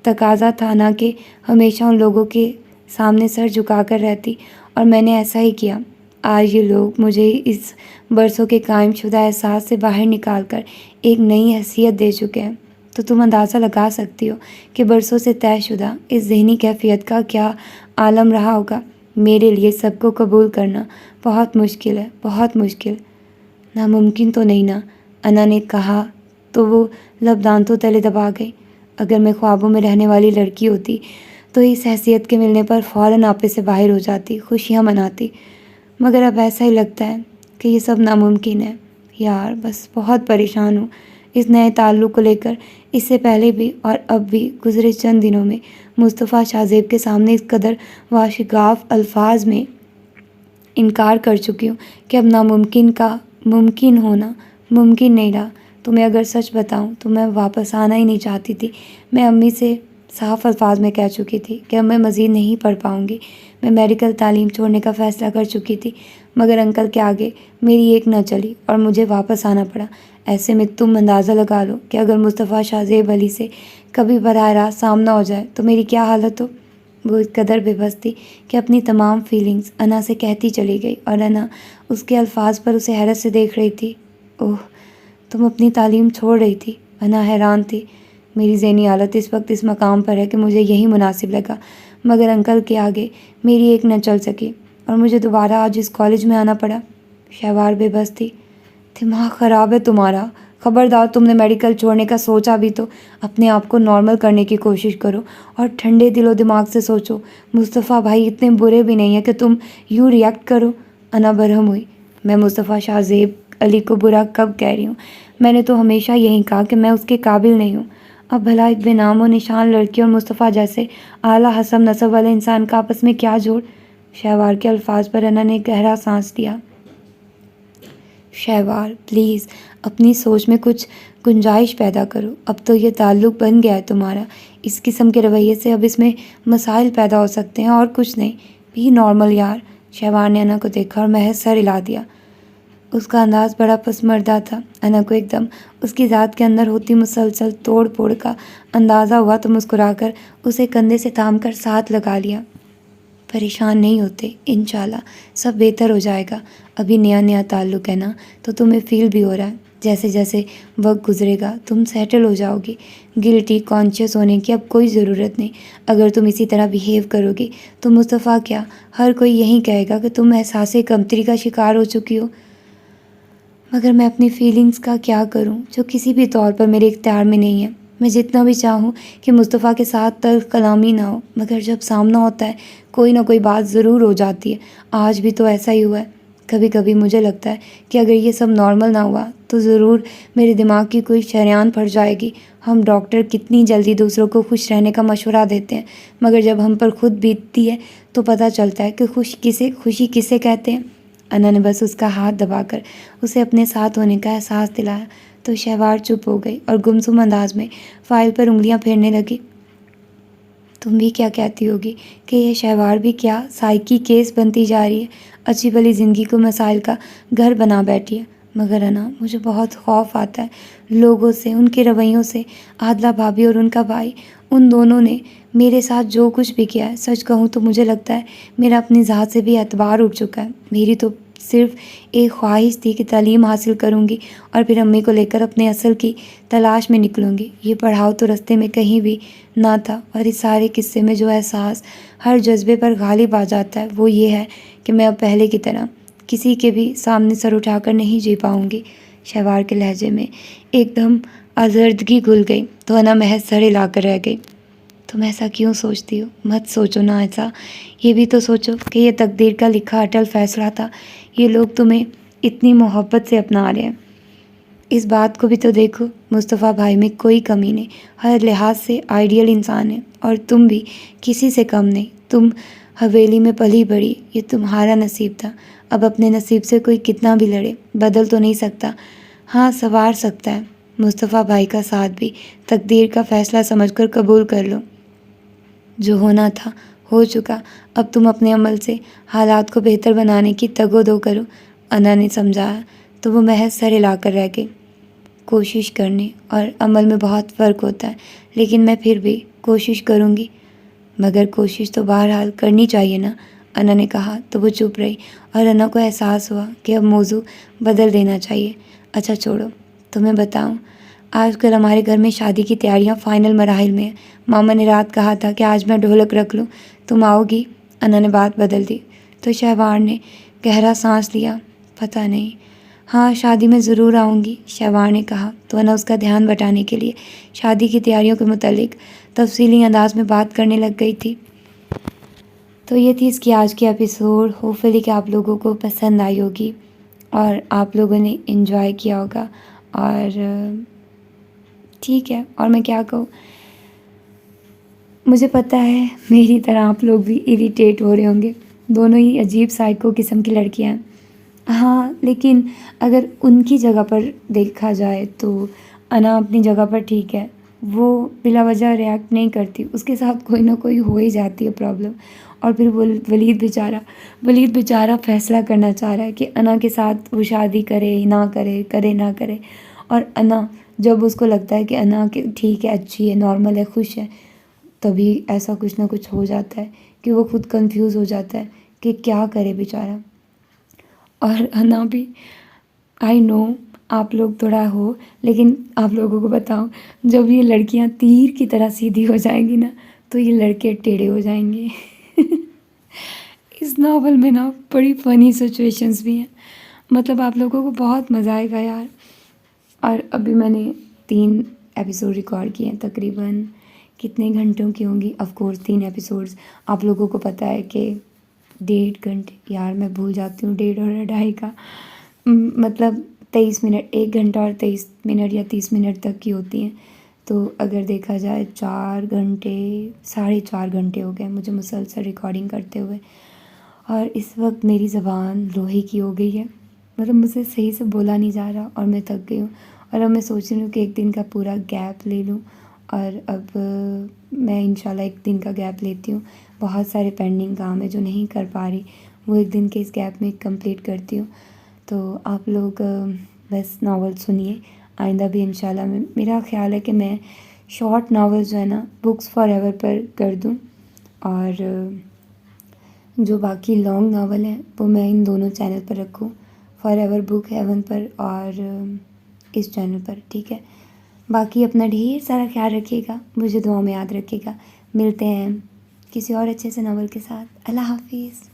تقاضا تھا نہ کہ ہمیشہ ان لوگوں کے سامنے سر جھکا کر رہتی، اور میں نے ایسا ہی کیا۔ آج یہ لوگ مجھے اس برسوں کے قائم شدہ احساس سے باہر نکال کر ایک نئی حیثیت دے چکے ہیں، تو تم اندازہ لگا سکتی ہو کہ برسوں سے طے شدہ اس ذہنی کیفیت کا کیا عالم رہا ہوگا۔ میرے لیے سب کو قبول کرنا بہت مشکل ہے، بہت مشکل۔ ناممکن تو نہیں نا؟ انا نے کہا تو وہ لب دانتوں تلے دبا گئی۔ اگر میں خوابوں میں رہنے والی لڑکی ہوتی تو اس حیثیت کے ملنے پر فوراً آپے سے باہر ہو جاتی، خوشیاں مناتی، مگر اب ایسا ہی لگتا ہے کہ یہ سب ناممکن ہے۔ یار بس بہت پریشان ہوں اس نئے تعلق کو لے کر۔ اس سے پہلے بھی اور اب بھی گزرے چند دنوں میں مصطفیٰ شاہ زیب کے سامنے اس قدر واشگاف الفاظ میں انکار کر چکی ہوں کہ اب ناممکن کا ممکن ہونا ممکن نہیں رہا۔ تمہیں اگر سچ بتاؤں تو میں واپس آنا ہی نہیں چاہتی تھی۔ میں امی سے صاف الفاظ میں کہہ چکی تھی کہ اب میں مزید نہیں پڑھ پاؤں گی۔ میں میڈیکل تعلیم چھوڑنے کا فیصلہ کر چکی تھی، مگر انکل کے آگے میری ایک نہ چلی اور مجھے واپس آنا پڑا۔ ایسے میں تم اندازہ لگا لو کہ اگر مصطفیٰ شاہ زیب علی سے کبھی براہ راست سامنا ہو جائے تو میری کیا حالت ہو۔ وہ اس قدر بے بس تھی کہ اپنی تمام فیلنگز انا سے کہتی چلی گئی، اور انا اس کے الفاظ پر اسے حیرت سے دیکھ رہی تھی۔ اوہ، تم اپنی تعلیم چھوڑ رہی تھی؟ انا حیران تھی۔ میری ذہنی حالت اس وقت اس مقام پر ہے کہ مجھے یہی مناسب لگا، مگر انکل کے آگے میری ایک نہ چل سکی اور مجھے دوبارہ آج اس کالج میں آنا پڑا۔ شہوار بے بس تھی۔ دماغ خراب ہے تمہارا؟ خبردار، تم نے میڈیکل چھوڑنے کا سوچا بھی تو اپنے آپ کو نارمل کرنے کی کوشش کرو اور ٹھنڈے دل و دماغ سے سوچو۔ مصطفیٰ بھائی اتنے برے بھی نہیں ہیں کہ تم یوں ریئیکٹ کرو۔ انا برہم ہوئی۔ میں مصطفیٰ شاہ زیب علی کو برا کب کہہ رہی ہوں؟ میں نے تو ہمیشہ یہی کہا کہ میں اس کے قابل نہیں ہوں۔ اب بھلا ایک بے نام و نشان لڑکی اور مصطفیٰ جیسے اعلیٰ حسب نسب والے انسان کا آپس میں کیا جوڑ؟ شہوار کے الفاظ پر انا نے گہرا سانس لیا۔ شہوار پلیز اپنی سوچ میں کچھ گنجائش پیدا کرو۔ اب تو یہ تعلق بن گیا ہے تمہارا۔ اس قسم کے رویے سے اب اس میں مسائل پیدا ہو سکتے ہیں اور کچھ نہیں۔ بھی نارمل یار۔ شہوار نے انا کو دیکھا اور محض سر ہلا دیا۔ اس کا انداز بڑا پسمردہ تھا۔ انا کو ایک دم اس کی ذات کے اندر ہوتی مسلسل توڑ پھوڑ کا اندازہ ہوا تو مسکرا کر اسے کندھے سے تھام کر ساتھ لگا لیا۔ پریشان نہیں ہوتے، انشاءاللہ سب بہتر ہو جائے گا۔ ابھی نیا نیا تعلق ہے نا، تو تمہیں فیل بھی ہو رہا ہے۔ جیسے جیسے وقت گزرے گا تم سیٹل ہو جاؤ گی۔ گلٹی کانشیس ہونے کی اب کوئی ضرورت نہیں۔ اگر تم اسی طرح بیہیو کرو گی تو مصطفیٰ کیا ہر کوئی یہی کہے گا کہ تم احساس کمتری کا شکار ہو چکی ہو۔ مگر میں اپنی فیلنگز کا کیا کروں جو کسی بھی طور پر میرے اختیار میں نہیں ہے۔ میں جتنا بھی چاہوں کہ مصطفیٰ کے ساتھ تلخ کلامی نہ ہو، مگر جب سامنا ہوتا ہے کوئی نہ کوئی بات ضرور ہو جاتی ہے۔ آج بھی تو ایسا ہی ہوا ہے۔ کبھی کبھی مجھے لگتا ہے کہ اگر یہ سب نارمل نہ ہوا تو ضرور میرے دماغ کی کوئی شریان پھٹ جائے گی۔ ہم ڈاکٹر کتنی جلدی دوسروں کو خوش رہنے کا مشورہ دیتے ہیں، مگر جب ہم پر خود بیتتی ہے تو پتہ چلتا ہے کہ خوشی کسے کہتے ہیں۔ انا نے بس اس کا ہاتھ دبا کر اسے اپنے ساتھ ہونے کا احساس دلایا تو شہوار چپ ہو گئی اور گمسم انداز میں فائل پر انگلیاں پھیرنے لگی۔ تم بھی کیا کہتی ہوگی کہ یہ شہوار بھی کیا سائیکی کیس بنتی جا رہی ہے، اچھی بھلی زندگی کو مسائل کا گھر بنا بیٹھی ہے۔ مگر انا مجھے بہت خوف آتا ہے لوگوں سے، ان کے رویوں سے۔ عادلہ بھابھی اور ان کا بھائی، ان دونوں نے میرے ساتھ جو کچھ بھی کیا ہے، سچ کہوں تو مجھے لگتا ہے میرا اپنی ذات سے بھی اعتبار اٹھ چکا ہے۔ میری تو صرف ایک خواہش تھی کہ تعلیم حاصل کروں گی اور پھر امی کو لے کر اپنے اصل کی تلاش میں نکلوں گی۔ یہ پڑھاؤ تو رستے میں کہیں بھی نہ تھا، اور اس سارے قصے میں جو احساس ہر جذبے پر غالب آ جاتا ہے وہ یہ ہے کہ میں اب پہلے کی طرح کسی کے بھی سامنے سر اٹھا کر نہیں جی پاؤں گی۔ شہوار کے لہجے میں ایک دم آزردگی گھل گئی تو انا محض سر ہلا کر رہ گئی۔ تم ایسا کیوں سوچتی ہو؟ مت سوچو نا ایسا۔ یہ بھی تو سوچو کہ یہ تقدیر کا لکھا اٹل فیصلہ تھا۔ یہ لوگ تمہیں اتنی محبت سے اپنا رہے ہیں۔ اس بات کو بھی تو دیکھو، مصطفیٰ بھائی میں کوئی کمی نہیں، ہر لحاظ سے آئیڈیل انسان ہے، اور تم بھی کسی سے کم نہیں۔ تم حویلی میں پلی بڑھی، یہ تمہارا نصیب تھا۔ اب اپنے نصیب سے کوئی کتنا بھی لڑے بدل تو نہیں سکتا، ہاں سنوار سکتا ہے۔ مصطفیٰ بھائی کا ساتھ بھی تقدیر کا فیصلہ سمجھ کر قبول کر لو۔ جو ہونا تھا ہو چکا، اب تم اپنے عمل سے حالات کو بہتر بنانے کی تگ و دو کرو۔ انا نے سمجھایا تو وہ محض سر ہلا کر رہ گئی۔ کوشش کرنے اور عمل میں بہت فرق ہوتا ہے، لیکن میں پھر بھی کوشش کروں گی۔ مگر کوشش تو بہرحال کرنی چاہیے نا۔ انا نے کہا تو وہ چپ رہی اور انا کو احساس ہوا کہ اب موضوع بدل دینا چاہیے. اچھا چھوڑو, تمہیں بتاؤں, آج کل ہمارے گھر میں شادی کی تیاریاں فائنل مراحل میں ہیں. ماما نے رات کہا تھا کہ آج میں ڈھولک رکھ لوں, تم آؤ گی؟ انا نے بات بدل دی. تو شہوار نے گہرا سانس لیا. پتہ نہیں, ہاں شادی میں ضرور آؤں گی, شہوار نے کہا. تو انا اس کا دھیان بٹانے کے لیے شادی کی تیاریوں کے متعلق تفصیلی انداز میں بات کرنے لگ گئی تھی. تو یہ تھی اس کی آج کی ایپیسوڈ. ہوپفلی کہ آپ لوگوں کو پسند آئی ہوگی اور آپ لوگوں نے انجوائے کیا ہوگا. اور ٹھیک ہے, اور میں کیا کہوں, مجھے پتہ ہے میری طرح آپ لوگ بھی اریٹیٹ ہو رہے ہوں گے. دونوں ہی عجیب سائیکو قسم کی لڑکیاں ہیں. ہاں لیکن اگر ان کی جگہ پر دیکھا جائے تو انا اپنی جگہ پر ٹھیک ہے. وہ بلا وجہ ریئیکٹ نہیں کرتی, اس کے ساتھ کوئی نہ کوئی ہو ہی جاتی ہے پرابلم. اور پھر ولید بیچارہ فیصلہ کرنا چاہ رہا ہے کہ انا کے ساتھ وہ شادی کرے نہ کرے. اور انا جب اس کو لگتا ہے کہ انا کہ ٹھیک ہے, اچھی ہے, نارمل ہے, خوش ہے, تبھی ایسا کچھ نہ کچھ ہو جاتا ہے کہ وہ خود کنفیوز ہو جاتا ہے کہ کیا کرے بیچارہ. اور انا بھی, آئی نو آپ لوگ تھوڑا ہو, لیکن آپ لوگوں کو بتاؤں, جب یہ لڑکیاں تیر کی طرح سیدھی ہو جائیں گی نا تو یہ لڑکے ٹیڑھے ہو جائیں گے. اس ناول میں نا بڑی فنی سچویشنز بھی ہیں, مطلب آپ لوگوں کو بہت مزہ آئے گا یار. اور ابھی میں نے 3 ایپیسوڈ ریکارڈ کیے ہیں, تقریباً کتنے گھنٹوں کی ہوں گی, آف کورس 3 ایپیسوڈز. آپ لوگوں کو پتہ ہے کہ 1.5 گھنٹے, یار میں بھول جاتی ہوں 1.5 اور 2.5 کا مطلب 23 منٹ, 1 گھنٹہ اور 23 منٹ یا 30 منٹ تک کی ہوتی ہیں. تو اگر دیکھا جائے 4 گھنٹے 4.5 گھنٹے ہو گئے مجھے مسلسل ریکارڈنگ کرتے ہوئے. اور اس وقت میری زبان لوہے کی ہو گئی ہے, مطلب مجھے صحیح سے بولا نہیں جا رہا اور میں تھک گئی ہوں. اور اب میں سوچ رہی ہوں کہ 1 دن کا پورا گیپ لے لوں, اور اب میں انشاءاللہ 1 دن کا گیپ لیتی ہوں. بہت سارے پینڈنگ کام ہے جو نہیں کر پا رہی, وہ 1 دن کے اس گیپ میں کمپلیٹ کرتی ہوں. تو آپ لوگ بس ناول سنیے, آئندہ بھی انشاءاللہ. میرا خیال ہے کہ میں شارٹ ناول جو ہے نا بکس فار ایور پر کر دوں, اور جو باقی لانگ ناول ہیں وہ میں ان دونوں چینل پر رکھوں, فار ایور بک ہیون پر اور اس چینل پر, ٹھیک ہے. باقی اپنا ڈھیر سارا خیال رکھیے گا, مجھے دعاؤں میں یاد رکھیے گا. ملتے ہیں کسی اور اچھے سے ناول کے ساتھ. اللہ حافظ.